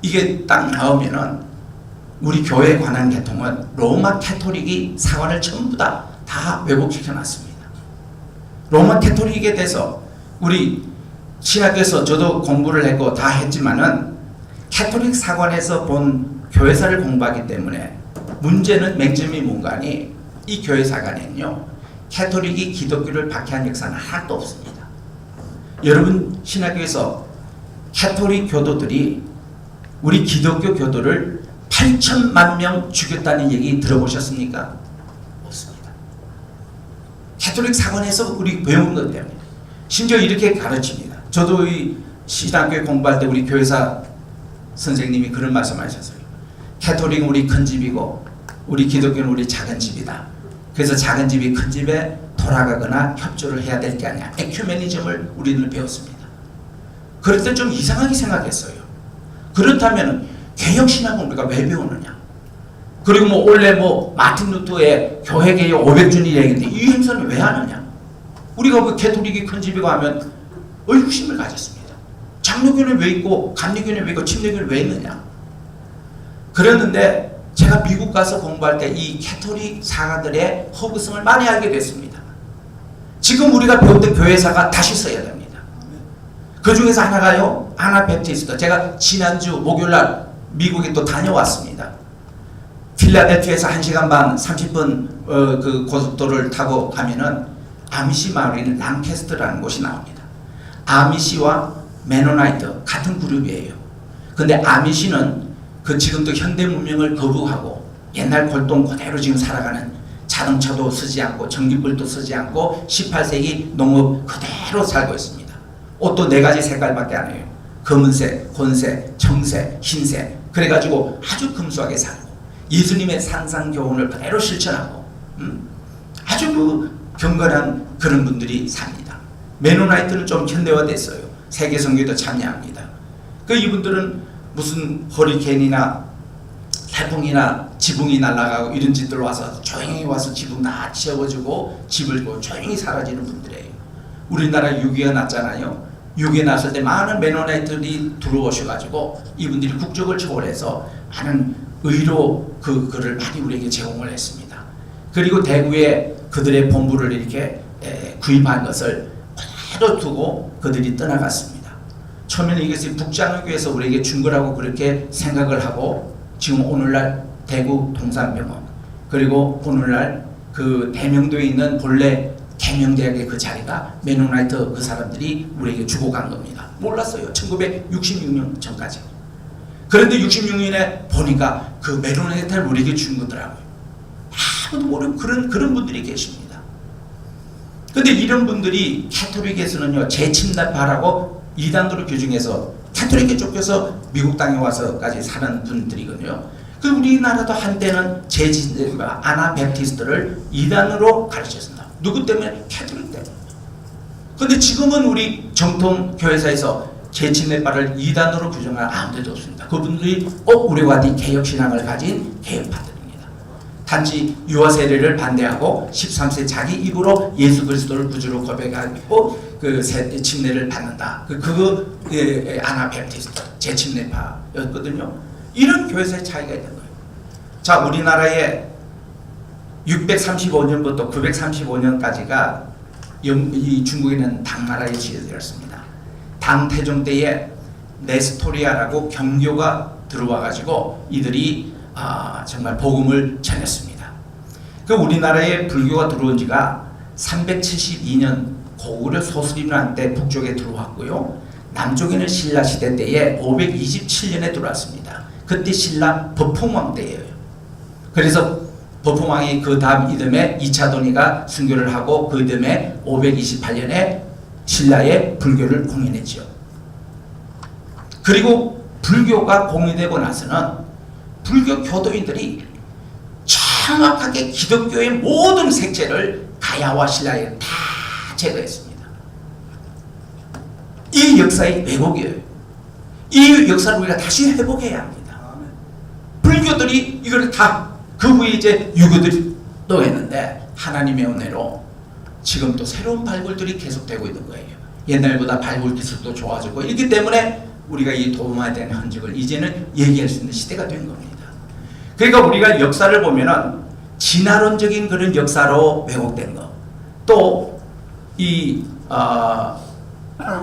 이게 딱 나오면은 우리 교회에 관한 계통은 로마 캐토릭이 사관을 전부 다 왜곡시켜 놨습니다. 로마 캐토릭에 대해서 우리 신학교에서 저도 공부를 했고 다 했지만은 캐토릭 사관에서 본 교회사를 공부하기 때문에 문제는 맹점이 뭔가니 이 교회사관에는요 캐토릭이 기독교를 박해한 역사는 하나도 없습니다. 여러분 신학교에서 캐토릭 교도들이 우리 기독교 교도를 8천만 명 죽였다는 얘기 들어보셨습니까? 없습니다. 캐토릭 사관에서 우리 배운 것 때문에 심지어 이렇게 가르칩니다. 저도 이 신학교에 공부할 때 우리 교회사 선생님이 그런 말씀하셨어요. 캐토릭은 우리 큰 집이고 우리 기독교는 우리 작은 집이다. 그래서 작은 집이 큰 집에 돌아가거나 협조를 해야 될 게 아니야. 에큐메니즘을 우리는 배웠습니다. 그럴 때 좀 이상하게 생각했어요. 그렇다면 개혁신학은 우리가 왜 배우느냐? 그리고 원래 마틴 루터의 교회개혁 500주년 얘기인데 이 행사는 왜 하느냐? 우리가 그 캐토릭이 큰 집이고 하면 의구심을 가졌습니다. 장로교는 왜 있고 감리교는 왜 있고 침례교는 왜 있느냐? 그랬는데 제가 미국 가서 공부할 때 이 캐토릭 사가들의 허구성을 많이 알게 됐습니다. 지금 우리가 배웠던 교회사가 다시 써야 됩니다. 그 중에서 하나가요, 아나베프티스트. 제가 지난주 목요일날 미국에 또 다녀왔습니다. 필라델피아에서 1시간 반 30분 그 고속도로를 타고 가면은 아미시 마을에는 랑캐스트라는 곳이 나옵니다. 아미시와 메노나이트 같은 그룹이에요. 근데 아미시는 그 지금도 현대 문명을 거부하고 옛날 골동 그대로 지금 살아가는, 자동차도 쓰지 않고 전기불도 쓰지 않고 18세기 농업 그대로 살고 있습니다. 옷도 4가지 색깔밖에 안 해요. 검은색, 혼색, 청색, 흰색. 그래가지고 아주 금수하게 살고 예수님의 산상교훈을 그대로 실천하고 아주 경건한 그런 분들이 삽니다. 메노나이트는 좀 현대화됐어요. 세계 선교도 참여합니다. 이분들은 무슨 허리케인이나 태풍이나 지붕이 날아가고 이런 짓들 와서 조용히 와서 지붕 다 치워주고 집을 조용히 사라지는 분들이에요. 우리나라 6.25가 났잖아요. 6.25 났을 때 많은 메노나이트들이 들어오셔가지고 이분들이 국적을 초월해서 많은 의료 그거를 많이 우리에게 제공을 했습니다. 그리고 대구에 그들의 본부를 이렇게 구입한 것을 그대로 두고 그들이 떠나갔습니다. 처음에는 이것이 북장로교에서 우리에게 준 거라고 그렇게 생각을 하고 지금 오늘날 대구 동산병원 그리고 오늘날 그 대명도에 있는 본래 계명대학의 그 자리가 메노나이트 그 사람들이 우리에게 주고 간 겁니다. 몰랐어요. 1966년 전까지. 그런데 66년에 보니까 그 메노나이트를 우리에게 준 거더라고요. 아무도 모르는 그런 분들이 계십니다. 근데 이런 분들이 캐토릭에서는요, 재침납파라고 이단으로 규정해서 캐토릭에 쫓겨서 미국 땅에 와서까지 사는 분들이거든요. 우리나라도 한때는 재침납파 아나베프티스트를 이단으로 가르쳤습니다. 누구 때문에? 캐토릭 때문에. 근데 지금은 우리 정통 교회사에서 재침례파를 이단으로 규정할 아무데도 없습니다. 그분들이 우리와 같은 개혁신앙을 가진 개혁파들입니다. 단지 유아 세례를 반대하고 13세 자기 입으로 예수 그리스도를 구주로 고백하고 그 침례를 받는다. 그거 아나베프티스트 재침례파였거든요. 이런 교회사의 차이가 있는 거예요. 자, 우리나라에 635년부터 935년까지가 이 중국에는 당나라의 시대였습니다. 당태종 때에 네스토리아라고 경교가 들어와가지고 이들이 정말 복음을 전했습니다. 우리나라에 불교가 들어온 지가 372년 고구려 소수림란 때 북쪽에 들어왔고요. 남쪽에는 신라 시대 때에 527년에 들어왔습니다. 그때 신라 법흥왕 때예요. 그래서 법흥왕이 그 다음 이듬해 2차 돈이가 순교를 하고 그 이듬해 528년에 신라에 불교를 공인했죠. 그리고 불교가 공인되고 나서는 불교 교도인들이 정확하게 기독교의 모든 색채를 가야와 신라에 다 제거했습니다. 이 역사의 왜곡이에요. 이 역사를 우리가 다시 회복해야 합니다. 불교들이 이걸 다 그 후에 이제 유교들이 또 했는데 하나님의 은혜로 지금 또 새로운 발굴들이 계속되고 있는 거예요. 옛날보다 발굴 기술도 좋아지고 있기 때문에 우리가 이 도마에 대한 흔적을 이제는 얘기할 수 있는 시대가 된 겁니다. 그러니까 우리가 역사를 보면은 진화론적인 그런 역사로 왜곡된 거, 또 이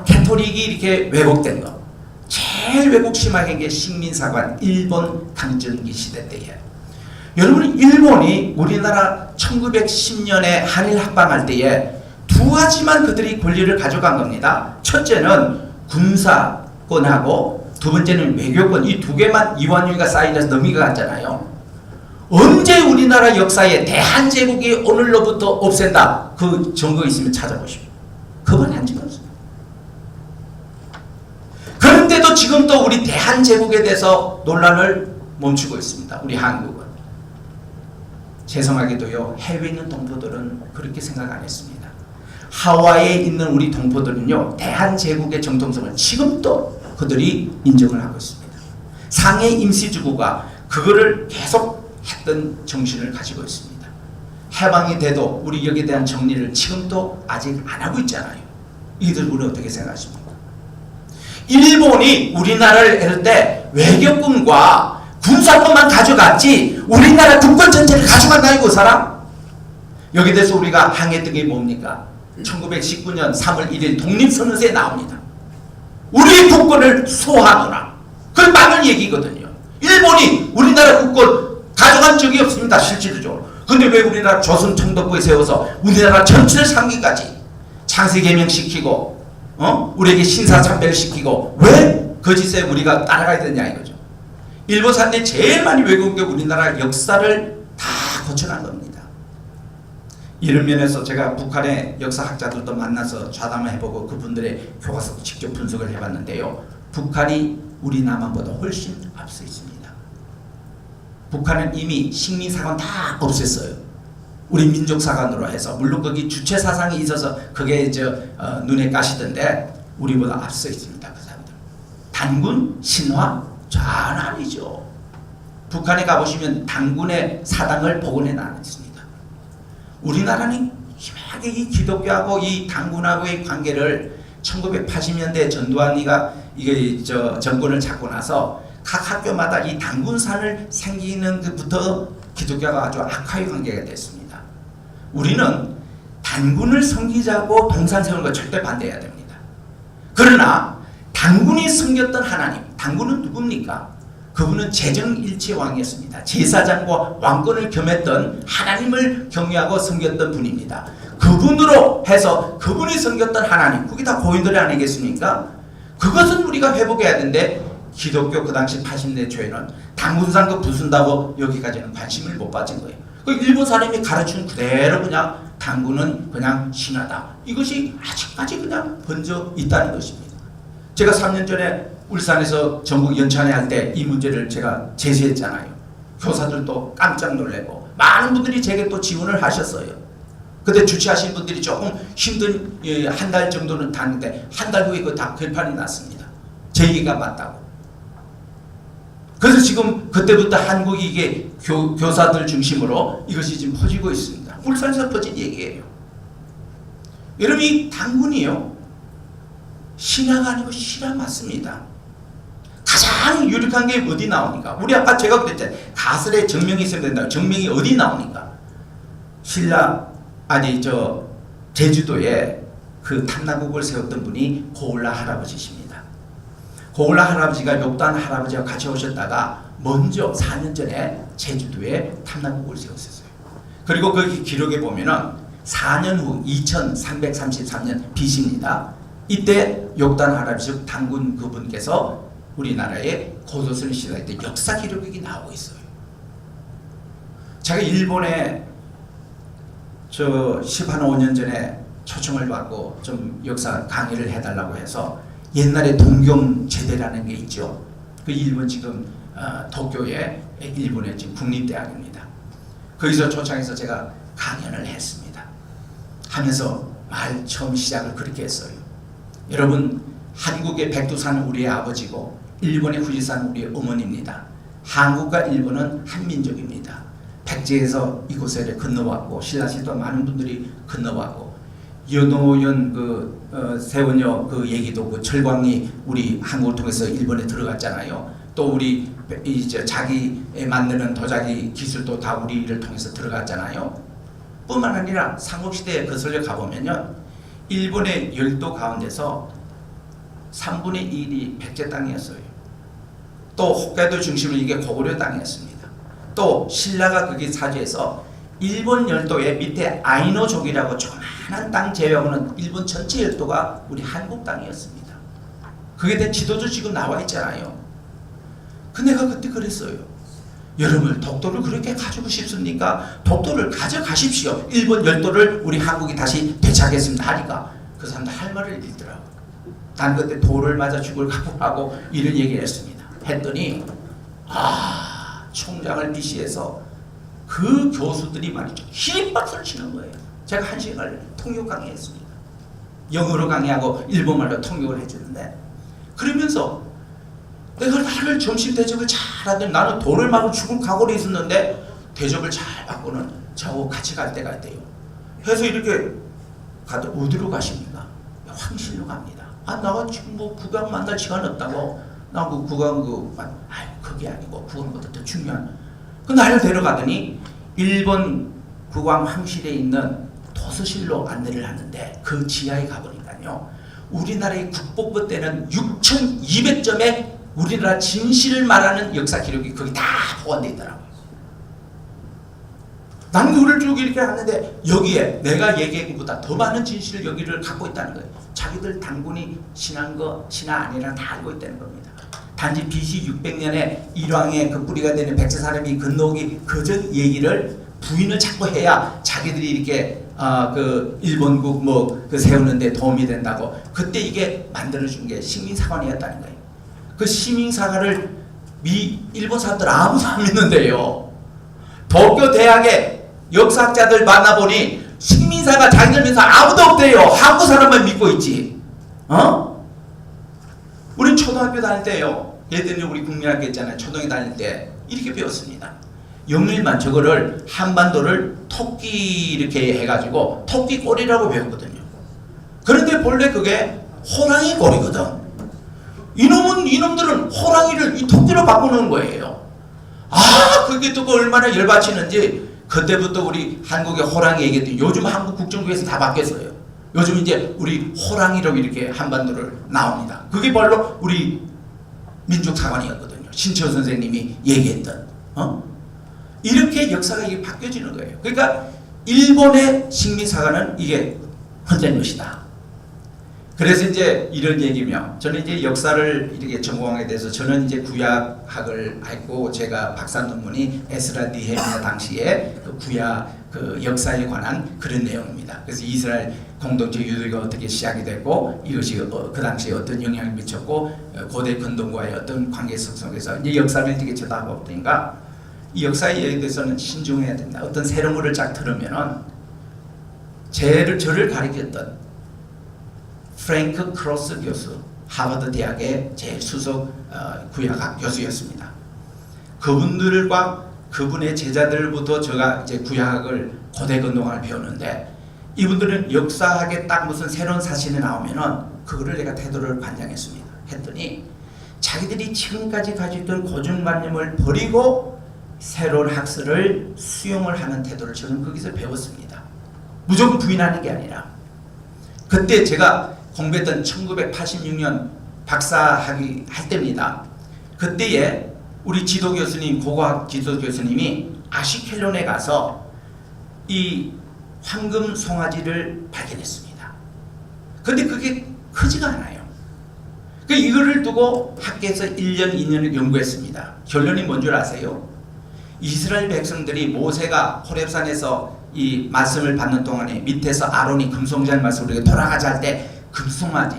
캐토릭이 이렇게 왜곡된 거, 제일 왜곡 심하게 게 식민사관 일본 강점기 시대 때에, 여러분 일본이 우리나라 1910년에 한일 합방할 때에 두 가지만 그들이 권리를 가져간 겁니다. 첫째는 군사권하고 두 번째는 외교권, 이 두 개만 이완용이가 사인해서 넘겨갔잖아요. 언제 우리나라 역사에 대한제국이 오늘로부터 없앤다, 그 증거 있으면 찾아보십시오. 그건 한 적이 없어요. 그런데도 지금 또 우리 대한제국에 대해서 논란을 멈추고 있습니다. 우리 한국은. 죄송하게도요, 해외에 있는 동포들은 그렇게 생각 안 했습니다. 하와이에 있는 우리 동포들은요, 대한제국의 정통성을 지금도 그들이 인정을 하고 있습니다. 상해 임시주구가 그거를 계속 했던 정신을 가지고 있습니다. 해방이 돼도 우리 여기에 대한 정리를 지금도 아직 안 하고 있잖아요. 이들 우리 어떻게 생각하십니까? 일본이 우리나라를 할 때 외교권과 군사권만 가져갔지 우리나라 국권 전체를 가져갔나요, 그 사람? 여기 대해서 우리가 항의했던 게 뭡니까? 1919년 3월 1일 독립선언서에 나옵니다. 우리 국권을 소화하노라. 그건 맞는 얘기거든요. 일본이 우리나라 국권 가져간 적이 없습니다, 실질적으로. 근데 왜 우리나라 조선 총독부에 세워서 우리나라 전체를 상기까지 창세개명시키고 우리에게 신사참배시키고 왜 그 짓에 우리가 따라가야 되냐 이거죠. 일본 사람들이 제일 많이 외국에 우리나라 역사를 다 거쳐간 겁니다. 이런 면에서 제가 북한의 역사학자들도 만나서 좌담을 해보고 그분들의 교과서도 직접 분석을 해봤는데요. 북한이 우리 남한보다 훨씬 앞서 있습니다. 북한은 이미 식민사관 다 없앴어요. 우리 민족사관으로 해서. 물론 거기 주체사상이 있어서 그게 눈에 까시던데 우리보다 앞서 있습니다. 그 사람들. 단군, 신화, 전 아니죠. 북한에 가보시면 단군의 사당을 복원해 놨습니다. 우리나라는 심하게 이 기독교하고 이 단군하고의 관계를 1980년대 전두환이가 이게 정권을 잡고 나서 각 학교마다 이 단군산을 생기는 것부터 기독교가 아주 악화의 관계가 됐습니다. 우리는 단군을 섬기자고 동산 세우는 거 절대 반대해야 됩니다. 그러나 단군이 섬겼던 하나님, 단군은 누굽니까? 그분은 재정일체 왕이었습니다. 제사장과 왕권을 겸했던 하나님을 경외하고 섬겼던 분입니다. 그분으로 해서 그분이 섬겼던 하나님, 그게 다 고인돌이 아니겠습니까? 그것은 우리가 회복해야 되는데 기독교 그 당시 80년대 초에는 단군산 그 부순다고 여기까지는 관심을 못 가진 거예요. 그 일본 사람이 가르치는 그대로 그냥 단군은 그냥 신하다. 이것이 아직까지 그냥 번져 있다는 것입니다. 제가 3년 전에 울산에서 전국 연찬회 할 때 이 문제를 제가 제시했잖아요. 교사들도 깜짝 놀래고 많은 분들이 제게 또 지원을 하셨어요. 그때 주최하신 분들이 조금 힘든 한 달 정도는 다는데 한 달 후에 그 다 결판이 났습니다. 제 얘기가 맞다고. 그래서 지금 그때부터 한국이 이게 교사들 중심으로 이것이 지금 퍼지고 있습니다. 울산에서 퍼진 얘기예요. 여러분 이 단군이요, 신화가 아니고 실화 맞습니다. 가장 유력한 게 어디 나오니까? 우리 아까 제가 그랬잖아요. 가설에 정명이 있어야 된다. 정명이 어디 나오니까? 제주도에 그 탐나국을 세웠던 분이 고을라 할아버지십니다. 고을라 할아버지가 욕단 할아버지와 같이 오셨다가 먼저 4년 전에 제주도에 탐나국을 세웠었어요. 그리고 거기 기록에 보면은 4년 후 2333년 BC입니다. 이때 욕단 할아버지 단군 그분께서 우리나라에 고도선을 시작할 때 역사 기록이 나오고 있어요. 제가 일본에 15년 전에 초청을 받고 좀 역사 강의를 해달라고 해서 옛날에 동경제대라는 게 있죠. 그 일본 지금 도쿄에 일본의 지금 국립대학입니다. 거기서 초청해서 제가 강연을 했습니다. 하면서 말 처음 시작을 그렇게 했어요. 여러분 한국의 백두산은 우리의 아버지고 일본의 후지산은 우리의 어머니입니다. 한국과 일본은 한 민족입니다. 백제에서 이곳에 건너왔고 신라시도 많은 분들이 건너왔고 연호연 세원여 그 얘기도 그 철광이 우리 한국을 통해서 일본에 들어갔잖아요. 또 우리 이제 자기에 만드는 도자기 기술도 다 우리를 통해서 들어갔잖아요. 뿐만 아니라 삼국시대에 거슬려 가보면요, 일본의 열도 가운데서 3분의 1이 백제 땅이었어요. 또 홋카이도 중심으로 이게 고구려 땅이었습니다. 또 신라가 거기 사주해서 일본 열도의 밑에 아이노족이라고 조그마한 땅 제외하고는 일본 전체 열도가 우리 한국 땅이었습니다. 그게 된 지도도 지금 나와 있잖아요. 그 내가 그때 그랬어요. 여러분, 독도를 그렇게 가지고 싶습니까? 독도를 가져가십시오. 일본 열도를 우리 한국이 다시 되찾겠습니다 하니까 그 사람도 할 말을 잃더라고. 난 그때 돌을 맞아 죽을 각오하고 이런 얘기를 했습니다. 했더니 총장을 비시해서 그 교수들이 말이죠, 흰 박수를 치는 거예요. 제가 1시간을 통역 강의했습니다. 영어로 강의하고 일본말로 통역을 해주는데, 그러면서 내가 나를 점심 대접을 잘하더니 나는 돌을 맞고 죽을 각오로 있었는데 대접을 잘 받고는 저하고 같이 갈 때가 있대요. 해서 이렇게 가도 어디로 가십니까? 황실로 갑니다. 나가 지금 뭐 국왕 만날 시간 없다고. 나 그 국왕 그게 아니고 국왕보다 더 중요한. 그 나를 데려가더니 일본 국왕 황실에 있는 도서실로 안내를 하는데 그 지하에 가보니까요, 우리나라의 국보부 때는 6,200점의 우리나라 진실을 말하는 역사 기록이 거기 다 보관되어 있더라고요. 난 그걸 쭉 이렇게 하는데 여기에 내가 얘기한 것보다 더 많은 진실을 여기를 갖고 있다는 거예요. 자기들 당군이 신한 거 신하 아니라 다 알고 있다는 겁니다. 단지 BC 600년에 일왕의 그 뿌리가 되는 백제 사람이 건너오기 그전 얘기를 부인을 자꾸 해야 자기들이 이렇게 그 일본국 그 세우는데 도움이 된다고. 그때 이게 만들어준 게 식민사관이었다는 거예요. 그 식민사관을 일본 사람들 아무도 안 믿는데요. 도쿄 대학의 역사학자들 만나보니 식민사가 자기들 믿는 사람 아무도 없대요. 한국 사람만 믿고 있지. 우리 초등학교 다닐 때요, 예전에 우리 국민학교 있잖아요. 초등학교 다닐 때 이렇게 배웠습니다. 영일만 저거를 한반도를 토끼 이렇게 해가지고 토끼 꼬리라고 배웠거든요. 그런데 본래 그게 호랑이 꼬리거든. 이놈들은 호랑이를 이 토끼로 바꾸는 거예요. 그게 또 얼마나 열받치는지 그때부터 우리 한국의 호랑이 얘기했더니 요즘 한국 국정부에서 다 바뀌었어요. 요즘 이제 우리 호랑이로 이렇게 한반도를 나옵니다. 그게 바로 우리 민족사관이었거든요. 신채호 선생님이 얘기했던. 이렇게 역사가 이게 바뀌어지는 거예요. 그러니까 일본의 식민사관은 이게 헌된 것이다. 그래서 이제 이런 얘기며, 저는 이제 역사를 이렇게 전공하게 돼서 저는 이제 구약학을 했고, 제가 박사 논문이 에스라 니헤미야 당시에 그 구약 그 역사에 관한 그런 내용입니다. 그래서 이스라엘 공동체 유대가 어떻게 시작이 됐고, 이것이 그 당시에 어떤 영향을 미쳤고, 고대 근동과의 어떤 관계성 속에서 이제 역사를 이렇게 쳐다보니까 이 역사에 대해서는 신중해야 된다. 어떤 새로운 것을 쫙 들으면은 저를 가르쳤던 프랭크 크로스 교수, 하버드 대학의 제 수석 구약학 교수였습니다. 그분들과 그분의 제자들부터 제가 이제 구약학을 고대 근동학을 배우는데, 이분들은 역사학에 딱 무슨 새로운 사실이 나오면은 그거를 내가 태도를 관장했습니다. 했더니 자기들이 지금까지 가지고 있던 고정관념을 버리고 새로운 학설을 수용을 하는 태도를 저는 거기서 배웠습니다. 무조건 부인하는 게 아니라. 그때 제가 공부했던 1986년 박사학위 할 때입니다. 그때에 우리 지도 교수님, 고고학 지도 교수님이 아시켈론에 가서 이 황금 송아지를 발견했습니다. 근데 그게 크지가 않아요. 이거를 두고 학계에서 1년, 2년을 연구했습니다. 결론이 뭔 줄 아세요? 이스라엘 백성들이 모세가 호렙산에서 이 말씀을 받는 동안에 밑에서 아론이 금송아지 말씀을 돌아가자 할 때 금송아지,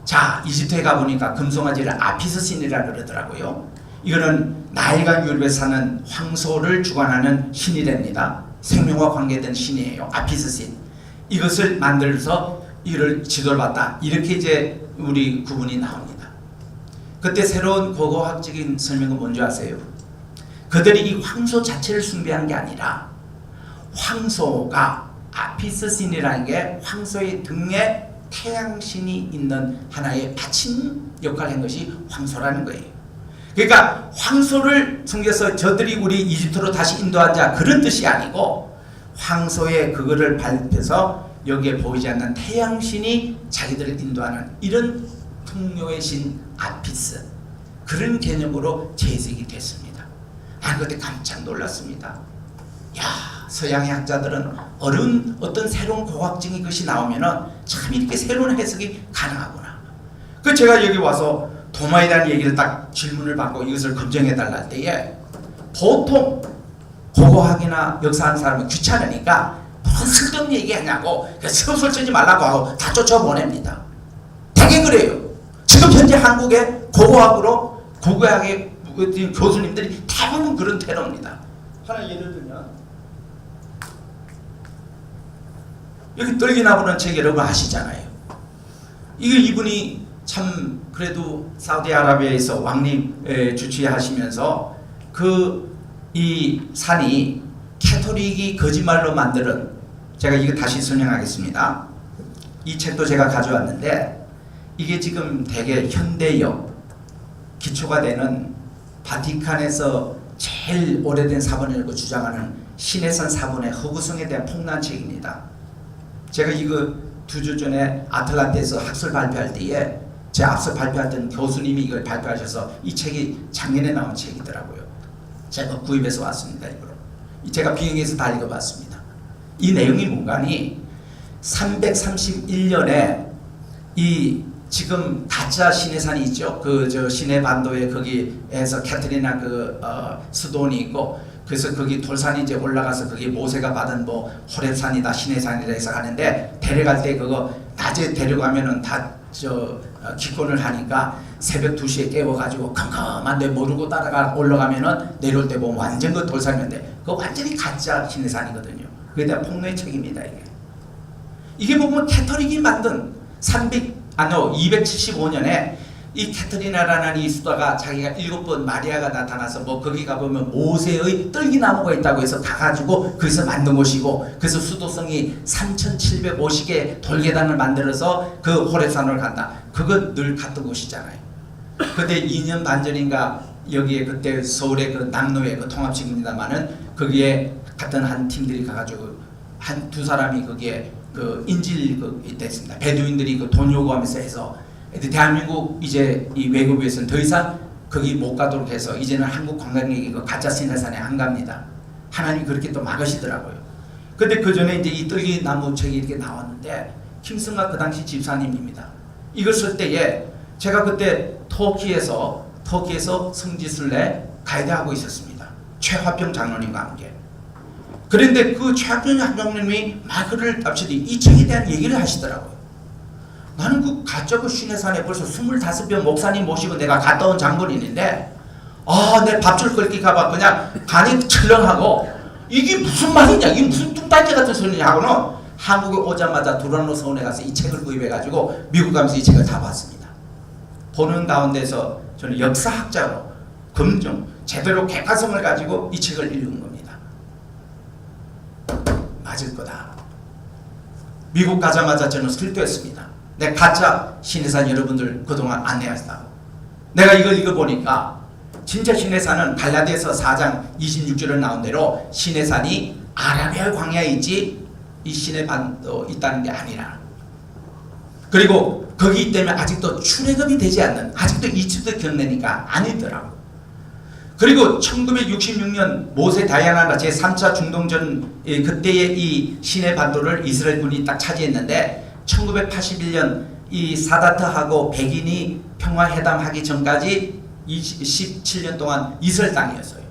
자 이집트에 가보니까 금송아지를 아피스신이라 그러더라고요. 이거는 나일강 유럽에 사는 황소를 주관하는 신이랍니다. 생명과 관계된 신이에요. 아피스신. 이것을 만들어서 이를 지도를 받다. 이렇게 이제 우리 구분이 나옵니다. 그때 새로운 고고학적인 설명은 뭔지 아세요? 그들이 이 황소 자체를 숭배한 게 아니라 황소가 아피스신이라는 게 황소의 등에 태양신이 있는 하나의 받침 역할을 한 것이 황소라는 거예요. 그러니까 황소를 섬겨서 저들이 우리 이집트로 다시 인도한 자 그런 뜻이 아니고 황소의 그거를 밟혀서 여기에 보이지 않는 태양신이 자기들을 인도하는 이런 풍요의 신 아피스 그런 개념으로 재해석이 됐습니다. 그때 깜짝 놀랐습니다. 야, 서양의 학자들은 어떤 새로운 고학적인 것이 나오면은 참 이렇게 새로운 해석이 가능하구나. 그 제가 여기 와서 도마에 대한 얘기를 딱 질문을 받고 이것을 검증해 달라 할 때에 보통 고고학이나 역사하는 사람은 귀찮으니까 무슨 쓸데없는 얘기하냐고 서술 쓰지 말라고 하고 다 쫓아보냅니다. 되게 그래요. 지금 현재 한국의 고고학으로 고고학의 교수님들이 대부분 그런 테러입니다. 하나 예를 들면 여기 떨기나무는 책 여러분 아시잖아요. 이분이 참 그래도 사우디아라비아에서 왕립 주치하시면서 이 산이 캐토릭이 거짓말로 만드는 제가 이거 다시 설명하겠습니다. 이 책도 제가 가져왔는데 이게 지금 되게 현대역 기초가 되는 바티칸에서 제일 오래된 사본이라고 주장하는 신해산 사본의 허구성에 대한 폭난책입니다. 제가 이거 2주 전에 아틀란티에서 학술 발표할 때에 제 앞서 발표할 때는 교수님이 이걸 발표하셔서 이 책이 작년에 나온 책이더라고요. 제가 구입해서 왔습니다. 이거로. 제가 비행기에서 다 읽어봤습니다. 이 내용이 뭔가니 331년에 이 지금 가짜 시내산이 있죠. 저 시내 반도에 거기에서 캐트리나 수돈이 있고 그래서 거기 돌산이 이제 올라가서 거기 모세가 받은 호렙산이다 시내산이다 해서 가는데 데려갈 때 그거 낮에 데려가면은 다 기권을 하니까 새벽 2시에 깨워가지고 컴컴한데 모르고 올라가면은 내려올 때 보면 완전 그 돌산인데 그거 완전히 가짜 시내산이거든요. 그에 대한 폭로의 책입니다. 이게 보면 캐토릭이 만든 275년에 이 캐트리나라는 이 수다가 자기가 7번 마리아가 나타나서 거기 가보면 모세의 떨기나무가 있다고 해서 가가지고 거기서 만든 곳이고 그래서 수도성이 3750개 돌계단을 만들어서 그 호렙산을 간다. 그건 늘 갔던 곳이잖아요. 근데 2년 반 전인가 여기에 그때 서울의 그 남로의 그 통합지구입니다만은 거기에 갔던 한 팀들이 가가지고 한 두 사람이 거기에 인질 됐습니다. 베두인들이 돈 요구하면서 해서 대한민국 이제 이 외교부에서는 더 이상 거기 못 가도록 해서 이제는 한국 관광객이 가짜 시내산에 안 갑니다. 하나님이 그렇게 또 막으시더라고요. 근데 그 전에 이제 이 떨기나무 책이 이렇게 나왔는데 김승학 그 당시 집사님입니다. 이걸 쓸 때에 제가 그때 터키에서 성지순례 가이드하고 있었습니다. 최화병 장로님과 함께. 그런데 그 최화병 장로님이 마이크를 답시더니 이 책에 대한 얘기를 하시더라고요. 나는 그 가짜 시내산에 벌써 25명 목사님 모시고 내가 갔다 온 장본인인데 내 밥줄 끓일까봐 그냥 간이 철렁하고 이게 무슨 말이냐 이게 무슨 뚱딴지 같은 소리냐 하고는 한국에 오자마자 두란노 서원에 가서 이 책을 구입해가지고 미국 가면서 이 책을 다 봤습니다. 보는 가운데서 저는 역사학자로 검증 제대로 객관성을 가지고 이 책을 읽은 겁니다. 맞을 거다. 미국 가자마자 저는 설득했습니다. 내 가짜 시내산 여러분들 그동안 안내하시다고. 내가 이걸 읽어보니까 진짜 시내산은 갈라디아서 4장 26절에 나온 대로 시내산이 아라비아 광야에 있지 이 시내반도 있다는 게 아니라 그리고 거기 때문에 아직도 출애굽이 되지 않는 아직도 이집트 경내니까 아니더라고. 그리고 1966년 모세 다이아나가 제3차 중동전 그때의 이 시내반도를 이스라엘군이 딱 차지했는데 1981년 이 사다트하고 백인이 평화회담하기 전까지 17년 동안 이스라엘 땅이었어요.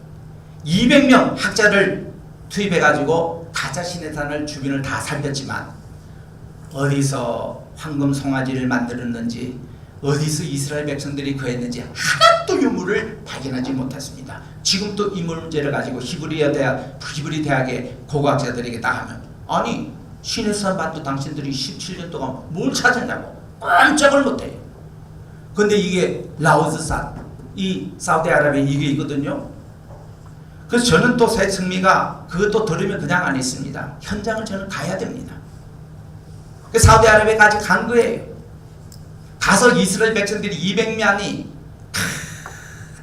200명 학자를 투입해가지고 가짜 시내산을 주변을 다 살폈지만 어디서 황금 송아지를 만들었는지 어디서 이스라엘 백성들이 거했는지 하나도 유물을 발견하지 못했습니다. 지금도 이 문제를 가지고 히브리 대학의 고고학자들에게 나가면 아니 시내산 반도 당신들이 17년 동안 뭘 찾았냐고 깜짝을 못해요. 근데 이게 라오스산 이 사우디아라비아 이게 있거든요. 그래서 저는 또 승미가 그것도 들으면 그냥 안 있습니다. 현장을 저는 가야 됩니다. 사우디아라비아까지 간 거예요. 가서 이스라엘 백성들이 200만이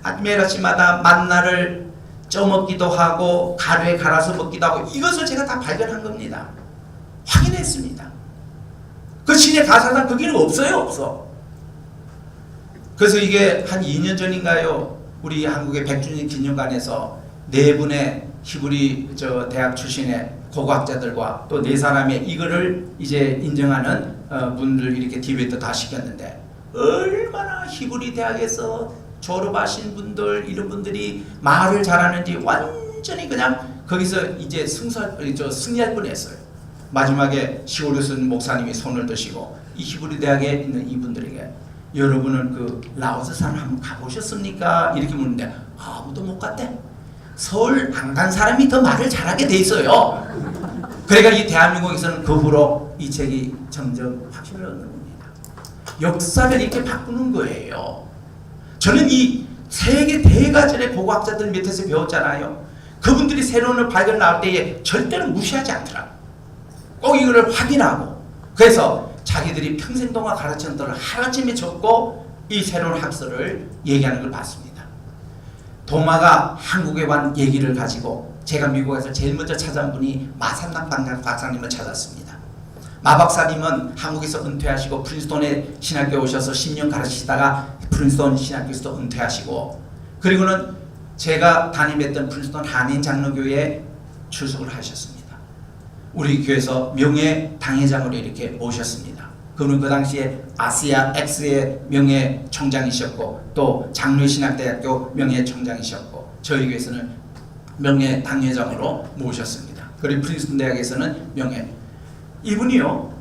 아침마다 만나를 쪄먹기도 하고 가루에 갈아서 먹기도 하고, 이것을 제가 다 발견한 겁니다. 확인했습니다. 그 신의 가사상 거기는 없어요. 없어. 그래서 이게 한 2년 전인가요, 우리 한국의 100주년 기념관에서 4분의 히브리 대학 출신의 고고학자들과 또 4사람의 이거를 이제 인정하는 분들 이렇게 디베이트 다 시켰는데, 얼마나 히브리 대학에서 졸업하신 분들, 이런 분들이 말을 잘하는지 완전히 그냥 거기서 이제 승리할 뻔했어요. 마지막에 시오르슨 목사님이 손을 드시고 이 히브리 대학에 있는 이분들에게, 여러분은 그 라오스산 한번 가보셨습니까? 이렇게 묻는데 아무도 못 갔대. 서울 안 간 사람이 더 말을 잘하게 돼 있어요. 그러니까 이 대한민국에서는 그 후로 이 책이 점점 확신을 얻는 겁니다. 역사를 이렇게 바꾸는 거예요. 저는 이 세계 대가전의 고고학자들 밑에서 배웠잖아요. 그분들이 새로운 발견 나올 때에 절대로 무시하지 않더라. 꼭 이거를 확인하고, 그래서 자기들이 평생 동안 가르친 것들을 하루아침에 적고 이 새로운 학설을 얘기하는 걸 봤습니다. 도마가 한국에 온 얘기를 가지고 제가 미국에서 제일 먼저 찾아온 분이 마산남 박사님을 찾았습니다. 마 박사님은 한국에서 은퇴하시고 프린스톤에 신학교에 오셔서 10년 가르치다가 프린스톤 신학교에서도 은퇴하시고, 그리고는 제가 담임했던 프린스톤 한인 장로교회에 출석을 하셨습니다. 우리 교회에서 명예 당회장으로 이렇게 모셨습니다. 그분은 그 당시에 아시아 X의 명예 총장이셨고 또 장로신학대학교 명예 총장이셨고, 저희 교회에서는 명예 당회장으로 모셨습니다. 그리고 프린스턴 대학에서는 명예. 이분이요,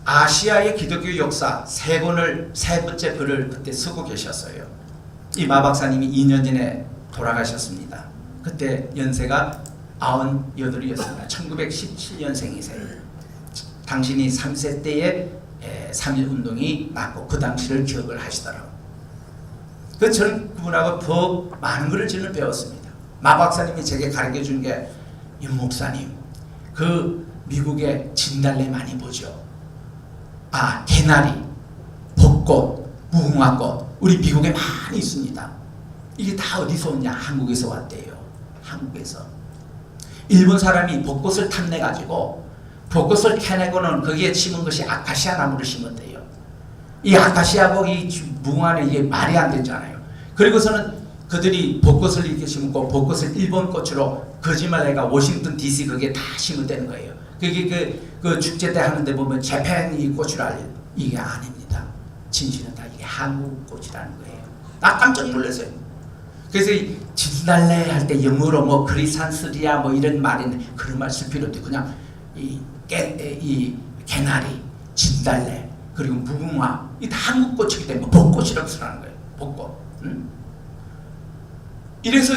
아시아의 기독교 역사 3권을, 3번째 글을 그때 쓰고 계셨어요. 이 마 박사님이 2년 전에 돌아가셨습니다. 그때 연세가 98이었습니다. 1917년생이세요. 당신이 3세 때에 3.1운동이 났고 그 당시를 기억을 하시더라고요. 그래서 저는 그분하고 더 많은 것을 저는 배웠습니다. 마 박사님이 제게 가르쳐준 게, 윤 목사님, 그 미국의 진달래 많이 보죠. 개나리, 벚꽃, 무궁화꽃, 우리 미국에 많이 있습니다. 이게 다 어디서 왔냐? 한국에서 왔대요. 한국에서. 일본 사람이 벚꽃을 탐내가지고 벚꽃을 캐내고는 거기에 심은 것이 아카시아 나무를 심었대요. 이 아카시아하고 이 무궁화는 이게 말이 안 되잖아요. 그리고서는 그들이 벚꽃을 이렇게 심고 벚꽃을 일본 꽃으로 거짓말해가 워싱턴 DC 거기에 다 심었다는 거예요. 그게 그 축제 때 하는데 보면 재팬 이 꽃으로 알려. 이게 아닙니다. 진실은 다 이게 한국 꽃이라는 거예요. 나 깜짝 놀랐어요. 그래서 이 진달래 할 때 영어로 뭐 그리산스리아 뭐 이런 말인데 그런 말 쓸 필요 없고 그냥 이 개나리, 진달래, 그리고 무궁화, 이 다 한국 꽃이기 때문에 벚꽃이라고 쓰라는 거예요. 벚꽃. 이래서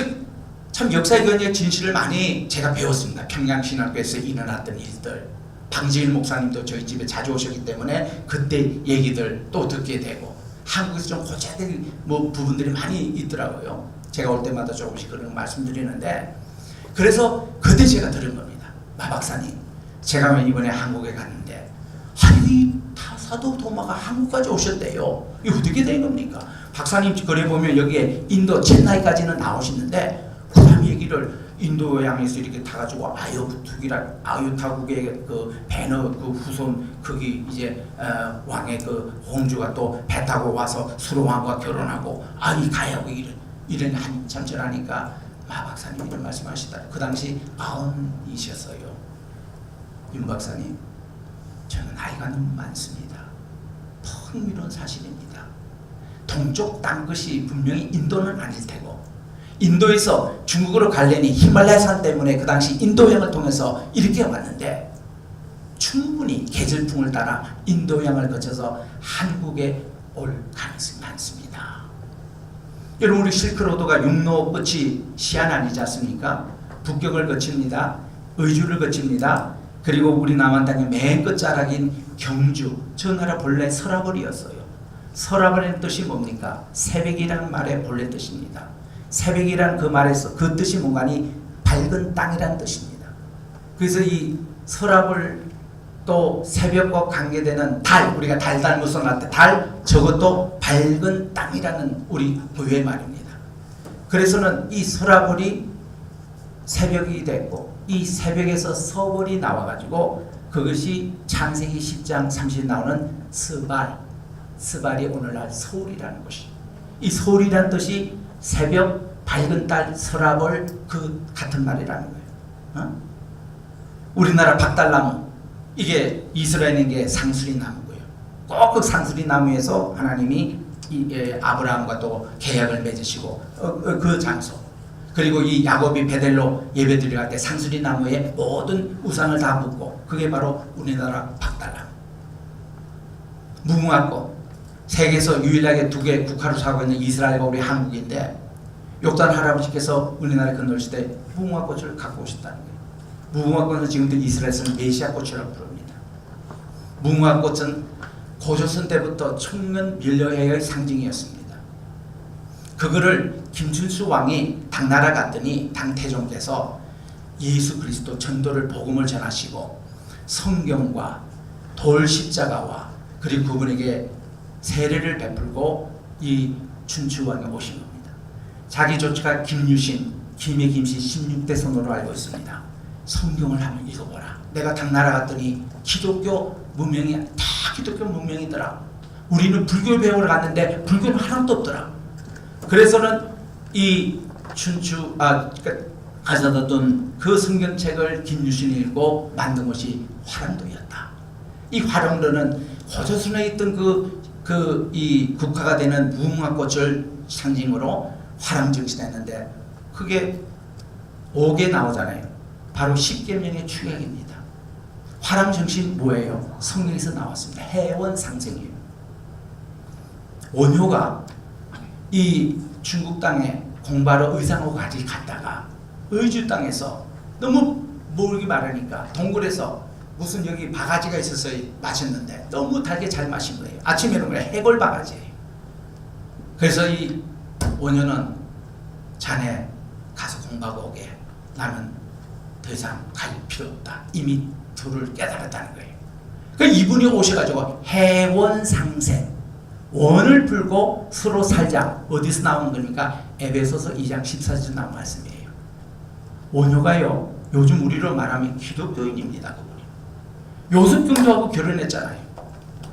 참 역사에 관한 진실을 많이 제가 배웠습니다. 평양신학교에서 일어났던 일들, 방지일 목사님도 저희 집에 자주 오셨기 때문에 그때 얘기들 또 듣게 되고, 한국에서 좀 고쳐야 될 뭐 부분들이 많이 있더라고요. 제가 올 때마다 조금씩 그런 말씀드리는데, 그래서 그때 제가 들은 겁니다. 마 박사님, 제가 이번에 한국에 갔는데 이 사도 도마가 한국까지 오셨대요. 이거 어떻게 된 겁니까? 박사님 글에 보면 여기에 인도 첸나이까지는 나오시는데 그 다음 얘기를 인도양에서 이렇게 타가지고 아유타국의 그 배너 그 후손 거기 이제 왕의 그 공주가 또 배 타고 와서 수로왕과 결혼하고 이 가야고 이런 한참 전하니까 마 박사님 이런 말씀하시다. 그 당시 90이셨어요. 윤 박사님, 저는 나이가 너무 많습니다. 흥미로운 사실입니다. 동쪽 땅 것이 분명히 인도는 아닐 테고, 인도에서 중국으로 가려니 히말라야산 때문에 그 당시 인도양을 통해서 이렇게 왔는데 충분히 계절풍을 따라 인도양을 거쳐서 한국에 올 가능성이 많습니다. 여러분, 우리 실크로드가 육로 끝이 시안 아니지 않습니까? 북경을 거칩니다. 의주를 거칩니다. 그리고 우리 남한 땅의 맨 끝자락인 경주, 저 나라 본래 서라벌이었어요. 서라벌의 뜻이 뭡니까? 새벽이라는 말의 본래 뜻입니다. 새벽이라는 그 말에서 그 뜻이 뭔가니 밝은 땅이란 뜻입니다. 그래서 이 서랍을 또 새벽과 관계되는 달, 우리가 달 닮아서 날 때 달, 저것도 밝은 땅이라는 우리 고유의 말입니다. 그래서는 이 서라벌이 새벽이 됐고 이 새벽에서 서벌이 나와가지고 그것이 창세기 10장 30에 나오는 스발이 오늘날 서울이라는 것이, 이 서울이라는 뜻이 새벽, 밝은 달, 서라벌 그 같은 말이라는 거예요. 우리나라 박달나무, 이게 이스라엘에게 상수리 나무고요. 꼭 그 상수리 나무에서 하나님이 아브라함과 또 계약을 맺으시고 그 장소, 그리고 이 야곱이 베델로 예배드리러 갈 때 상수리 나무에 모든 우상을 다 묻고, 그게 바로 우리나라 박달나무. 무궁화꽃, 세계에서 유일하게 두 개 국화로 사고 있는 이스라엘과 우리 한국인데, 욕단 할아버지께서 우리나라에 건너오실 때 무궁화꽃을 갖고 오셨다는 거예요. 무궁화꽃은 지금도 이스라엘에서는 메시아꽃이라고 부릅니다. 무궁화꽃은 고조선 때부터 청년 밀려해의 상징이었습니다. 그거를 김춘수 왕이 당나라 갔더니 당태종께서 예수 그리스도 전도를 복음을 전하시고 성경과 돌 십자가와 그리고 그분에게 세례를 베풀고 이 춘추 왕에 오신 겁니다. 자기 조처가 김유신, 김의 김씨 16대 선으로 알고 있습니다. 성경을 한번 읽어보라. 내가 당나라 갔더니 기독교 문명이 다 기독교 문명이더라. 우리는 불교 배우러 갔는데 불교는 하나도 없더라. 그래서는 이 춘추 가져다둔 그 성경책을 김유신이 읽고 만든 것이 화랑도였다. 이 화랑도는 고조선에 있던 이 국화가 되는 무궁화꽃을 상징으로 화랑정신했는데, 그게 5개 나오잖아요. 바로 10계명의 축약입니다. 화랑정신 뭐예요? 성경에서 나왔습니다. 해원상생이에요. 원효가 이 중국 땅에 공부하러 의상하고 같이 갔다가 의주 땅에서 너무 모르기 마르니까 동굴에서 무슨 여기 바가지가 있어서 마셨는데 너무 달게 잘 마신 거예요. 아침에는 그래 해골 바가지예요. 그래서 이 원효는 자네 가서 공부하고 오게. 나는 더 이상 갈 필요 없다. 이미 둘을 깨달았다는 거예요. 그러니까 이분이 오셔가지고 해원상생, 원을 풀고 서로 살자. 어디서 나온 겁니까? 에베소서 2장 14절 나온 말씀이에요. 원효가요, 요즘 우리로 말하면 기독교인입니다. 그분이 요셉중조하고 결혼했잖아요.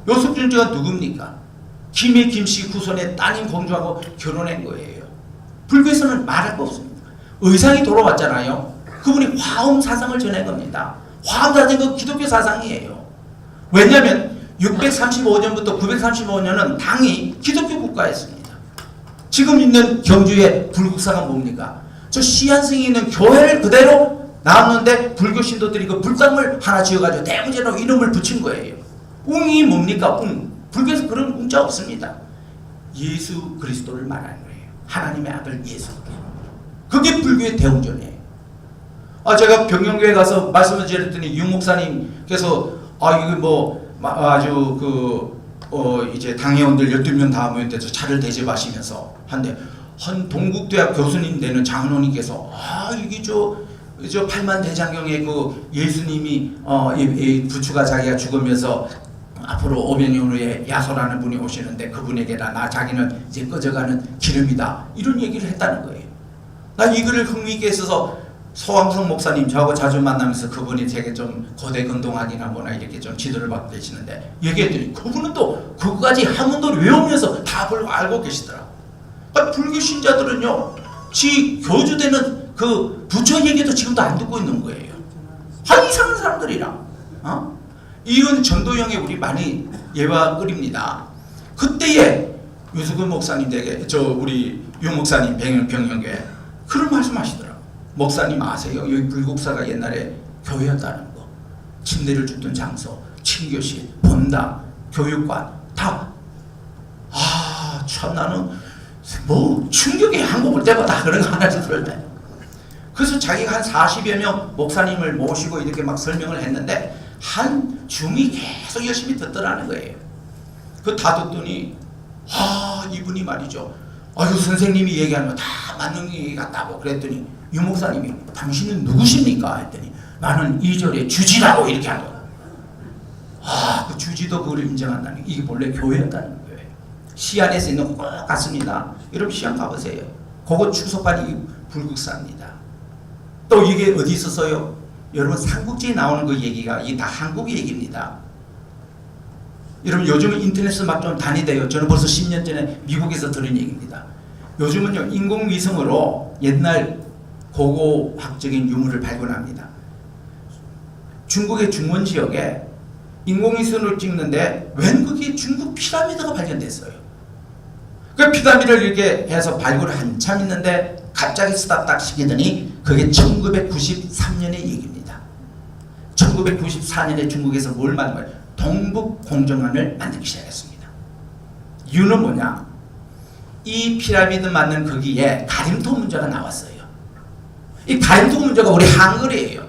요셉중조가 누굽니까? 김의 김씨 후손의 따님 공주하고 결혼한 거예요. 불교에서는 말할 거 없습니다. 의상이 돌아왔잖아요. 그분이 화엄 사상을 전한 겁니다. 화엄 사상은 기독교 사상이에요. 왜냐하면 635년부터 935년은 당이 기독교 국가였습니다. 지금 있는 경주의 불국사가 뭡니까? 저 시한성이 있는 교회를 그대로 나왔는데 불교 신도들이 그 불상을 하나 지어가지고 대문제로 이름을 붙인 거예요. 웅이 뭡니까? 웅. 불교에서 그런 웅자 없습니다. 예수 그리스도를 말하는 거예요. 하나님의 아들 예수 그리스도. 그게 불교의 대웅전이에요. 제가 병영교회 가서 말씀을 드렸더니 유 목사님께서 이거 뭐 아주 이제 당회원들 12명 다 모였대서 차를 대접하시면서 한 동국대학 교수님 되는 장로님께서 이게 저 팔만대장경의 그 예수님이 부추가 자기가 죽으면서 앞으로 500년 후에 야소라는 분이 오시는데 그분에게나 자기는 이제 꺼져가는 기름이다, 이런 얘기를 했다는 거예요. 난 이 글을 흥미있게 있어서 소왕성 목사님 저하고 자주 만나면서 그분이 되게 좀 고대 건동학이나 뭐나 이렇게 좀 지도를 받고 계시는데 얘기했더니 그분은 또 그거까지 한문도를 외우면서 다 알고 계시더라. 불교 신자들은요, 지 교주되는 그 부처 얘기도 지금도 안 듣고 있는 거예요. 이상한 사람들이랑. 이건 전도형에 우리 많이 예화 끓입니다. 그때에 유수근 목사님에게 우리 유 목사님 병영교회 그런 말씀하시더라고요. 목사님 아세요? 여기 불국사가 옛날에 교회였다는 거. 침대를 줬던 장소, 친교실, 본당, 교육관 다. 참 나는 뭐 충격이 한국 올 때마다 그런 거 하나씩 들을 때. 그래서 자기가 한 40여 명 목사님을 모시고 이렇게 막 설명을 했는데 한 줌이 계속 열심히 듣더라는 거예요. 다 듣더니 이분이 말이죠. 선생님이 얘기하는 거 다 맞는 얘기 같다고 그랬더니 유 목사님이 당신은 누구십니까? 했더니 나는 2절에 주지라고 이렇게 한 거야. 아, 그 주지도 그걸 인정한다는 게 이게 본래 교회였다는 거예요. 시안에서 있는 거 꼭 같습니다. 여러분 시안 가보세요. 그거 출석반이 불국사입니다. 또 이게 어디 있었어요? 여러분 삼국지에 나오는 그 얘기가 이게 다 한국 얘기입니다. 여러분 요즘은 인터넷에서 막 좀 다니대요. 저는 벌써 10년 전에 미국에서 들은 얘기입니다. 요즘은요 인공위성으로 옛날 고고학적인 유물을 발견합니다. 중국의 중원 지역에 인공위성을 찍는데 웬 그게 중국 피라미드가 발견됐어요. 그 피라미드를 이렇게 해서 발굴을 한참 있는데 갑자기 스탑딱 시키더니 그게 1993년의 얘기입니다. 1994년에 중국에서 뭘 만든 거예요? 동북공정원을 만들기 시작했습니다. 이유는 뭐냐? 이 피라미드 만든 거기에 가림토 문제가 나왔어요. 이 가림토 문제가 우리 한글이에요.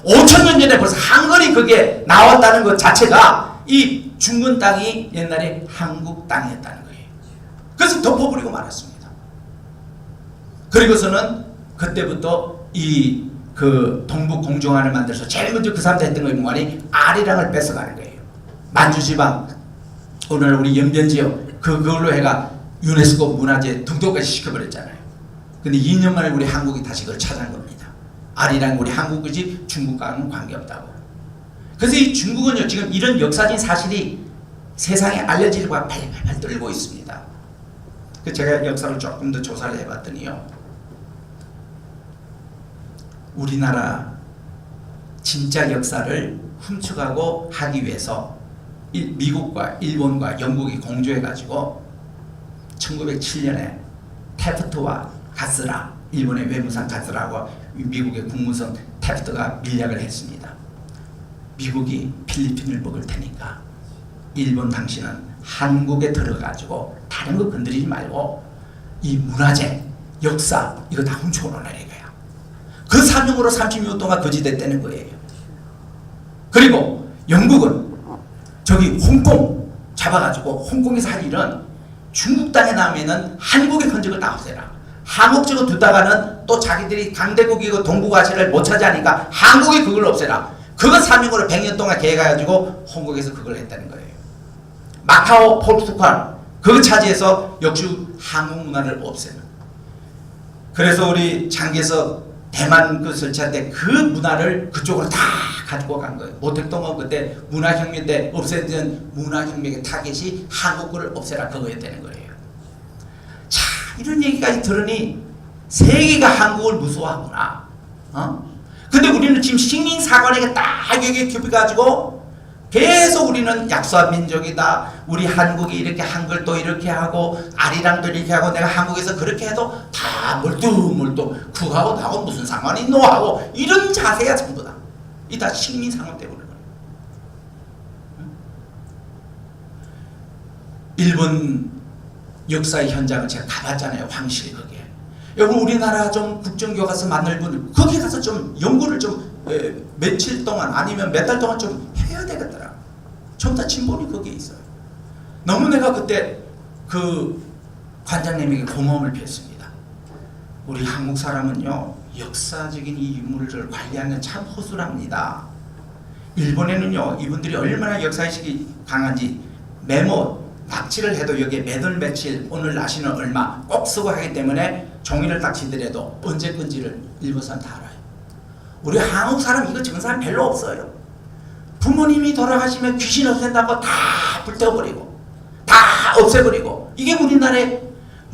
5천년 전에 벌써 한글이 그게 나왔다는 것 자체가 이 중근 땅이 옛날에 한국 땅이었다는 거예요. 그래서 덮어버리고 말았습니다. 그리고서는 그때부터 이 그 동북공정원을 만들어서 제일 먼저 그 사람들 했던 거 뭐니? 아리랑을 뺏어가는 거예요. 만주지방 오늘 우리 연변지역 그걸로 해가 유네스코 문화재 등록까지 시켜버렸잖아요. 근데 2년 만에 우리 한국이 다시 그걸 찾아낸 겁니다. 아리랑 우리 한국이지 중국과는 관계없다고. 그래서 이 중국은요 지금 이런 역사적인 사실이 세상에 알려지려고 발발 떨고 있습니다. 제가 역사를 조금 더 조사를 해봤더니요 우리나라 진짜 역사를 훔쳐가고 하기 위해서 미국과 일본과 영국이 공조해가지고 1907년에 태프트와 가스라, 일본의 외무상 가스라하고 미국의 국무성 태프트가 밀약을 했습니다. 미국이 필리핀을 먹을 테니까 일본 당신은 한국에 들어가지고 다른 거 건드리지 말고 이 문화재, 역사 이거 다 훔쳐오라 이거야. 그 사명으로 30년 동안 거지됐다는 거예요. 그리고 영국은 저기 홍콩 잡아가지고 홍콩에서 할 일은 중국 땅에 나오면은 한국의 흔적을 다 없애라. 한국 적을 두다가는 또 자기들이 강대국이고 동북아시아를 못 차지하니까 한국이 그걸 없애라. 그거 사명으로 100년 동안 계획해가지고 홍콩에서 그걸 했다는 거예요. 마카오, 포르투갈 그거 차지해서 역시 한국 문화를 없애는. 그래서 우리 장기에서 대만 그 설치할 때 그 문화를 그쪽으로 다 가지고 간 거예요. 모택동은 그때 문화혁명 때 없애던 문화혁명의 타겟이 한국 거를 없애라 그거였다는 거예요. 자, 이런 얘기까지 들으니 세계가 한국을 무서워하구나. 근데 우리는 지금 식민사관에게 딱 여기 겹여가지고 계속 우리는 약소한 민족이다. 우리 한국이 이렇게 한글도 이렇게 하고 아리랑도 이렇게 하고 내가 한국에서 그렇게 해도 다 멀뚱멀뚱 그하고 나하고 무슨 상관이 있노 하고 이런 자세야 전부 다. 이 다 식민상관 때문에 그래. 일본 역사의 현장을 제가 가봤잖아요. 황실 거기에. 여러분 우리나라 좀 국정교 가서 만날 분들 거기 가서 좀 연구를 좀 며칠 동안 아니면 몇 달 동안 좀 해야 되겠더라. 전부 다 진본이 거기에 있어요. 너무 내가 그때 그 관장님에게 고마움을 표했습니다. 우리 한국 사람은요 역사적인 이 유물을 관리하는 참 허술합니다. 일본에는요 이분들이 얼마나 역사의식이 강한지 메모 낙지를 해도 여기에 몇 월 며칠 오늘 날씨는 얼마 꼭 쓰고 하기 때문에 종이를 딱 치더라도 언제 건지를 일본 사람 다 알아요. 우리 한국 사람 이거 적은 사람 별로 없어요. 부모님이 돌아가시면 귀신 없앤다고 다 불태워버리고 다 없애버리고 이게 우리나라에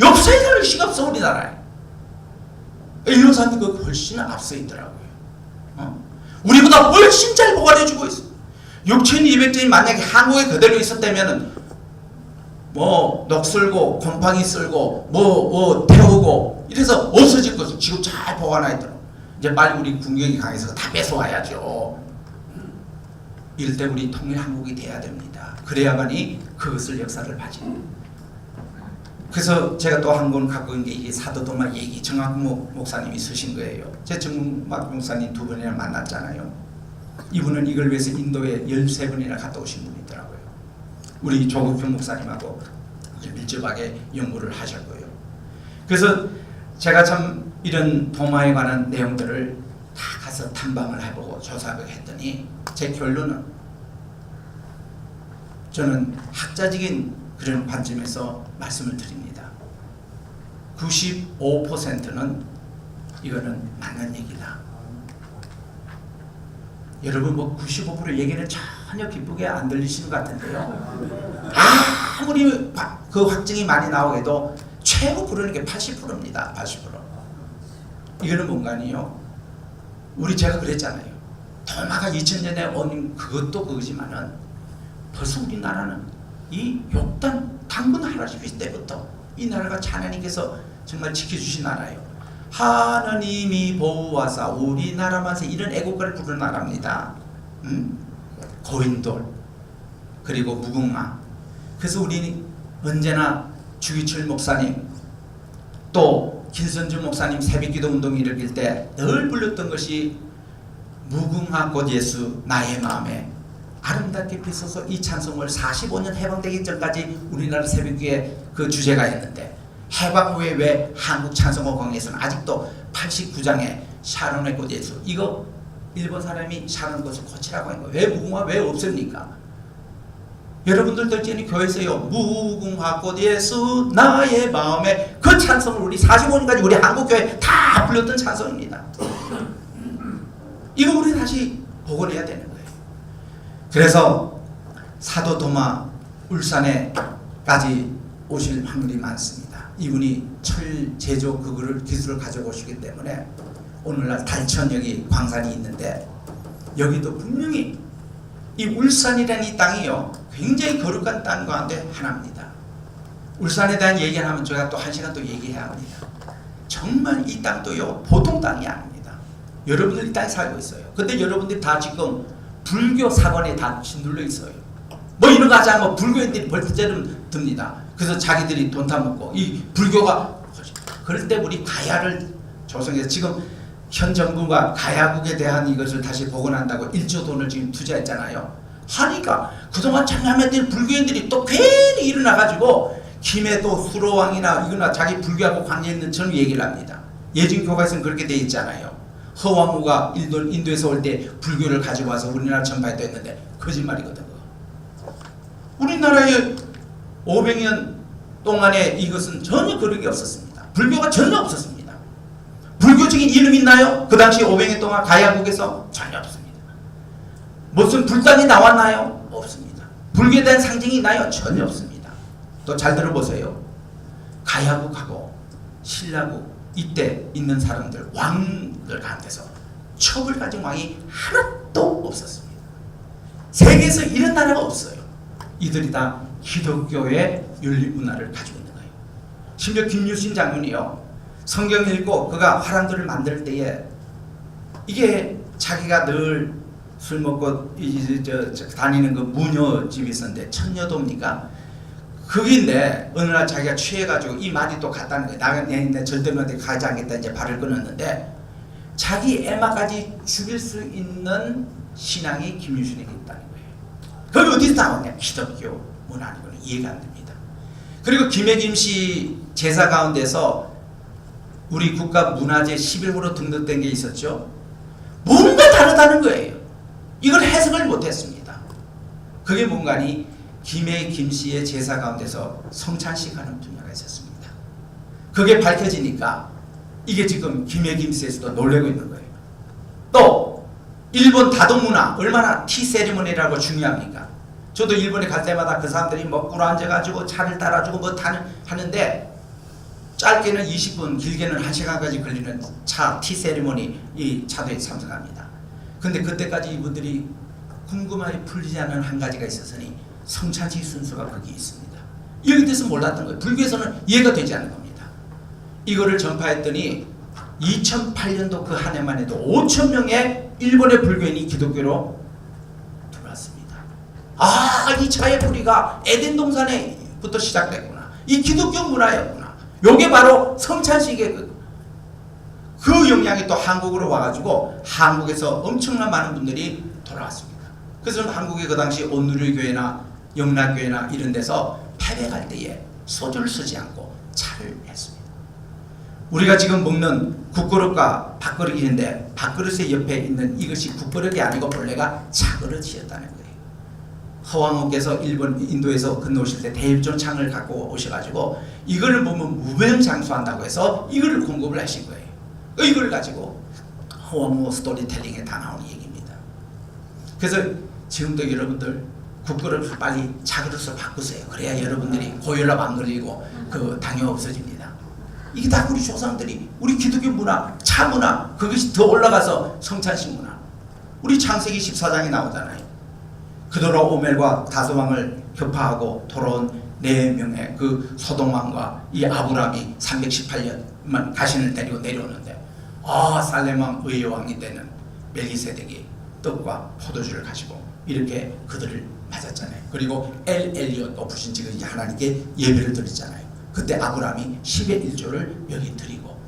없애야 될 의식이 없어. 우리나라에 일본 사람들이 그 훨씬 앞서 있더라고요. 우리보다 훨씬 잘 보관해주고 있어. 6,200년이 만약에 한국에 그대로 있었다면은 뭐 녹슬고 곰팡이 쓸고 뭐 태우고 이래서 없어질 것을 지금 잘 보관하더라고. 이제 빨리 우리 군경이 강해서 다 뺏어와야죠. 이럴 때 우리 통일 한국이 돼야 됩니다. 그래야만이 그것을 역사를 봐지. 그래서 제가 또 한 권 갖고 있는 게 이게 사도도마 얘기 정학무 목사님이 쓰신 거예요. 제 정학 목사님 두 번이나 만났잖아요. 이분은 이걸 위해서 인도에 13번이나 갔다 오신 분이더라고요. 우리 조국평 목사님하고 밀접하게 연구를 하셨고요. 그래서 제가 참 이런 도마에 관한 내용들을 다 가서 탐방을 해보고 조사를 했더니 제 결론은, 저는 학자적인 그런 관점에서 말씀을 드립니다. 95%는 이거는 맞는 얘기다. 여러분 뭐 95% 얘기는 전혀 기쁘게 안 들리시는 것 같은데요. 아무리 그 확증이 많이 나오게도 최고 부르는 게 80%입니다. 80%. 이거는 뭔가니요? 우리 제가 그랬잖아요. 도마가 2000년에 온 그것도 그거지만은 벌써 우리나라는 이 욕단 당군 할아버지 때부터 이 나라가 하나님께서 정말 지켜주신 나라예요. 하나님이 보호하사 우리나라만세, 이런 애국가를 부르는 나라입니다. 고인돌 그리고 무궁화. 그래서 우리는 언제나 주기철 목사님 또 김선주 목사님 새벽기도 운동 일으킬 때 늘 불렀던 것이 무궁화 꽃 예수 나의 마음에 아름답게 피서서, 이 찬송을 45년 해방되기 전까지 우리나라 새벽기의 그 주제가였는데, 해방 후에 왜 한국 찬송가에서는 아직도 89장에 샤론의 꽃 예수, 이거 일본 사람이 샤론 꽃을 꽃이라고 한 거예요. 왜 무궁화 왜 없습니까? 여러분들도 이제 교회에서요, 무궁화 꽃 예수 나의 마음에, 그 찬송을 우리 45년까지 우리 한국교회 다 불렀던 찬송입니다. 이거 우리 다시 복원해야 되는 거예요. 그래서 사도 도마 울산에까지 오실 확률이 많습니다. 이분이 철 제조 그거를 기술을 가져오시기 때문에 오늘날 달천 여기 광산이 있는데, 여기도 분명히 이 울산이라는 이 땅이요 굉장히 거룩한 땅 가운데 하나입니다. 울산에 대한 얘기를 하면 제가 또 1시간 또 얘기해야 합니다. 정말 이 땅도요 보통 땅이 아닙니다. 여러분들 이 땅에 살고 있어요. 근데 여러분들이 다 지금 불교 사관에 다 짓눌려 있어요. 뭐 이런 거 하지 않고 불교인들이 벌떼처럼 듭니다. 그래서 자기들이 돈 타먹고, 이 불교가, 그럴 때 우리 가야를 조성해서 지금 현 정부가 가야국에 대한 이것을 다시 복원한다고 1조 돈을 지금 투자했잖아요. 하니까 그동안 참여했던 불교인들이 또 괜히 일어나가지고 김해도 수로왕이나 이거나 자기 불교하고 관계 있는 저는 얘기를 합니다. 예증교과에서는 그렇게 돼 있잖아요. 허왕우가 인도에서 올 때 불교를 가지고 와서 우리나라 전파했다 했는데 거짓말이거든. 우리나라에 500년 동안에 이것은 전혀 그런 게 없었습니다. 불교가 전혀 없었습니다. 불교적인 이름 있나요? 그 당시 500년 동안 가야국에서 전혀 없습니다. 무슨 불단이 나왔나요? 없습니다. 불교에 대한 상징이 있나요? 전혀 없습니다. 또 잘 들어보세요. 가야국하고 신라국 이때 있는 사람들, 왕들 가운데서 첩을 가진 왕이 하나도 없었습니다. 세계에서 이런 나라가 없어요. 이들이 다 기독교의 윤리 문화를 가지고 있는 거예요. 심지어 김유신 장군이요, 성경 읽고 그가 화랑들을 만들 때에 이게 자기가 늘 술 먹고 다니는 그 무녀집이 있었는데, 천녀도입니까? 그긴데 어느 날 자기가 취해가지고 이 말이 또 같다는 거예요. 내 절대 너한테 가지 않겠다 이제 발을 끊었는데, 자기 애마까지 죽일 수 있는 신앙이 김유신에게 있다는 거예요. 그게 어디서 나왔냐? 기독교 문화는 이해가 안 됩니다. 그리고 김해김씨 제사 가운데서 우리 국가문화재 11호로 등록된 게 있었죠. 뭔가 다르다는 거예요. 이걸 해석을 못했습니다. 그게 뭔가니, 김해 김씨의 제사 가운데서 성찬식 하는 분야가 있었습니다. 그게 밝혀지니까 이게 지금 김해 김씨에서도 놀래고 있는 거예요. 또 일본 다도문화 얼마나 티 세리머니라고 중요합니까? 저도 일본에 갈 때마다 그 사람들이 뭐 꿀 앉아가지고 차를 따라주고 뭐 하는데, 짧게는 20분 길게는 1시간까지 걸리는 티 세리머니 이 차도에 참석합니다. 근데 그때까지 이분들이 궁금하게 풀리지 않는 한 가지가 있었으니 성찬식 순서가 거기 있습니다. 여기 대해서 몰랐던 거예요. 불교에서는 이해가 되지 않는 겁니다. 이거를 전파했더니 2008년도 그 한 해만 해도 5,000명의 일본의 불교인이 기독교로 들어왔습니다. 아, 이 차의 뿌리가 에덴 동산에부터 시작됐구나. 이 기독교 문화였구나. 요게 바로 성찬식의 그 영향이 또 한국으로 와가지고 한국에서 엄청난 많은 분들이 돌아왔습니다. 그래서 한국의 그 당시 온누리교회나 영락교회나 이런 데서 패배할 때에 소주를 쓰지 않고 차를 했습니다. 우리가 지금 먹는 국그릇과 밥그릇인데 밥그릇의 옆에 있는 이것이 국그릇이 아니고 본래가 차그릇이었다는 거예요. 허왕호께서 인도에서 건너오실 때 대일존 창을 갖고 오셔가지고 이걸 보면 무병장수한다고 해서 이걸 공급을 하신 거예요. 이걸 가지고 허왕호 스토리텔링에 다 나오는 얘기입니다. 그래서 지금도 여러분들 국그릇을 빨리 차그릇으로 바꾸세요. 그래야 여러분들이 고혈압 안 걸리고 그 당뇨 없어집니다. 이게 다 우리 조상들이 우리 기독교 문화, 차 문화, 그것이 더 올라가서 성찬식 문화. 우리 창세기 14장에 나오잖아요. 그더러 오멜과 다소왕을 격파하고 돌아온 4명의 그 소동왕과 이 아브람이 318년만 가신을 데리고 내려오는데 살렘왕 의왕이 되는 멜기세덱이 떡과 포도주를 가지고 이렇게 그들을 맞았잖아요. 그리고 엘리엇 높으신 지금 하나님께 예배를 드렸잖아요. 그때 아브람이 10의 1조를 여기 드리고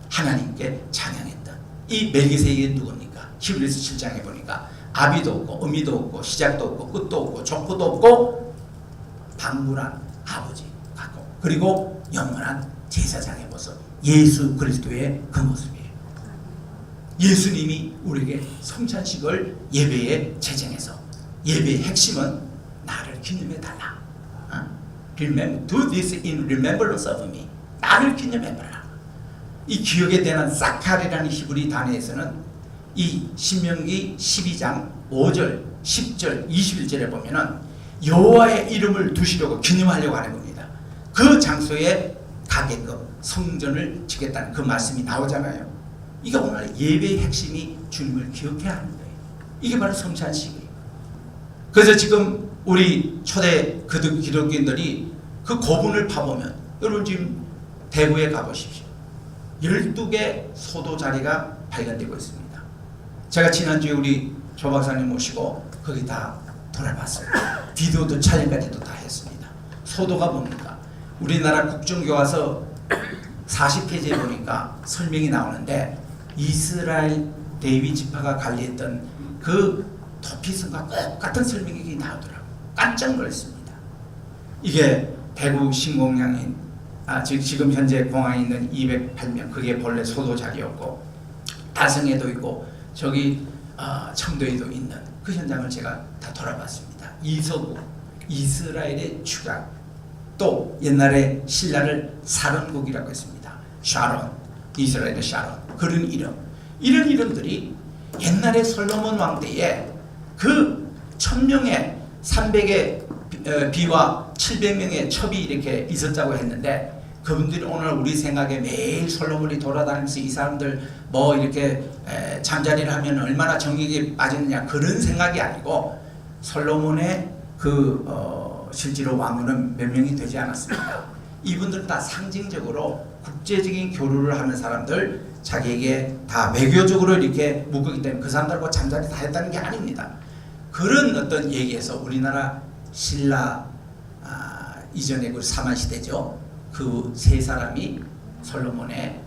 하나님께 찬양했다. 이 멜기세덱이 누굽니까? 히브리서 7장에 보니까 아비도 없고 어미도 없고 시작도 없고 끝도 없고 족보도 없고 방불한 아버지 같고 그리고 영원한 제사장의 모습, 예수 그리스도의 그 모습이에요. 예수님이 우리에게 성찬식을 예배에 제정해서 예배의 핵심은 나를 기념해 달라. Remember, do this in remembrance of me. 나를 기념해봐라. 이 기억에 대한 사칼이라는 히브리 단어에서는 이 신명기 12장 5절, 10절, 21절에 보면은 여호와의 이름을 두시려고 기념하려고 하는 겁니다. 그 장소에 가게끔 성전을 짓겠다는 그 말씀이 나오잖아요. 이게 오늘 예배의 핵심이 주님을 기억해야 하는 거예요. 이게 바로 성찬식이에요. 그래서 지금 우리 초대 기독교인들이 그 고분을 파보면 여러분 지금 대구에 가보십시오. 12개 소도 자리가 발견되고 있습니다. 제가 지난주에 우리 조 박사님 모시고 거기 다 돌아봤어요. 비디오도 촬영까지도 다 했습니다. 소도가 뭡니까? 우리나라 국정교과서 40페이지에 보니까 설명이 나오는데 이스라엘 레위 지파가 관리했던 그 토피성과 똑같은 설명이 나오더라고요. 깜짝 놀랐습니다. 이게 대구 신공양인 지금 현재 공항에 있는 208명 그게 본래 소도 자리였고 다성에도 있고 저기 청도에도 있는 그 현장을 제가 다 돌아봤습니다. 이서구 이스라엘의 추각 또 옛날에 신라를 사론국이라고 했습니다. 샤론 이스라엘의 샤론 그런 이런 이름들이 옛날에 솔로몬 왕 때에 그 1000명의 300의 비와 700명의 첩이 이렇게 있었다고 했는데 그분들이 오늘 우리 생각에 매일 솔로몬이 돌아다니면서 이 사람들 뭐 이렇게 잠자리를 하면 얼마나 정욕에 빠지느냐 그런 생각이 아니고 솔로몬의 실제로 왕후는 몇 명이 되지 않았습니다. 이분들은 다 상징적으로 국제적인 교류를 하는 사람들 자기에게 다 외교적으로 이렇게 묶었기 때문에 그 사람들하고 잠자리 다 했다는 게 아닙니다. 그런 어떤 얘기에서 우리나라 신라 이전에 그 사만시대죠. 그 세 사람이 솔로몬의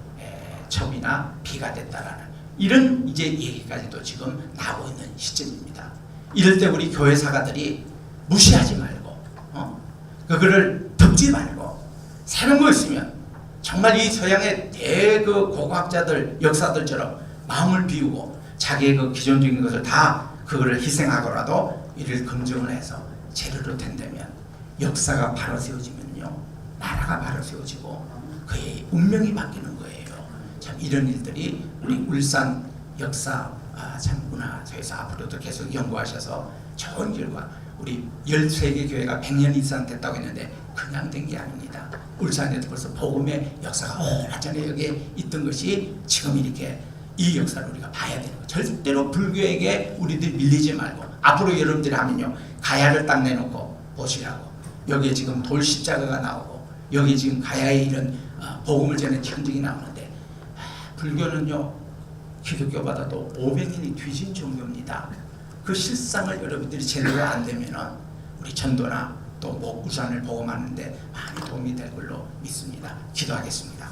첩이나 비가 됐다라는 이런 이제 얘기까지도 지금 나오고 있는 시점입니다. 이럴 때 우리 교회 사가들이 무시하지 말고 그거를 덮지 말고 새로운 거 있으면 정말 이 서양의 대고고학자들 역사들처럼 마음을 비우고 자기의 그 기존적인 것을 다 그거를 희생하고라도 이를 긍정을 해서 재료로 된다면 역사가 바로 세워지면요 나라가 바로 세워지고 그의 운명이 바뀌는 거예요. 참 이런 일들이 우리 울산 역사 참 문화에서 앞으로도 계속 연구하셔서 좋은 결과 우리 13개 교회가 100년 이상 됐다고 했는데 그냥 된 게 아닙니다. 울산에도 벌써 복음의 역사가 오래전에 여기에 있던 것이 지금 이렇게 이 역사를 우리가 봐야 되는 거예요. 절대로 불교에게 우리들이 밀리지 말고 앞으로 여러분들이 하면요 가야를 딱 내놓고 보시라고 여기에 지금 돌 십자가가 나오고 여기 지금 가야에 이런 복음을 전하는 현증이 나오는데 불교는요 기독교보다도 500년이 뒤진 종교입니다. 그 실상을 여러분들이 제대로 안 되면은 우리 전도나 또 울산을 복음하는데 많이 도움이 될 걸로 믿습니다. 기도하겠습니다.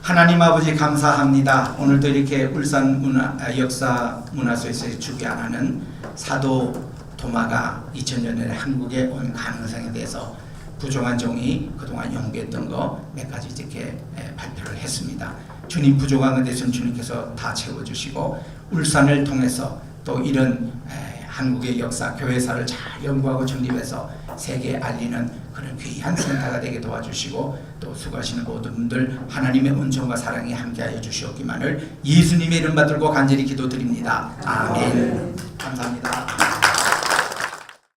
하나님 아버지 감사합니다. 오늘도 이렇게 울산 역사 문화소에서 주관하는 사도 도마가 2000년 전에 한국에 온 가능성에 대해서 부족한 종이 그동안 연구했던 거 몇 가지 이렇게 발표를 했습니다. 주님 부족한 것에 대해서는 주님께서 다 채워주시고 울산을 통해서 또 이런 한국의 역사, 교회사를 잘 연구하고 정립해서 세계에 알리는 그런 귀한 센터가 되게 도와주시고 또 수고하시는 모든 분들 하나님의 은총과 사랑이 함께하여 주시옵기만을 예수님의 이름 받들고 간절히 기도드립니다. 아멘. 감사합니다.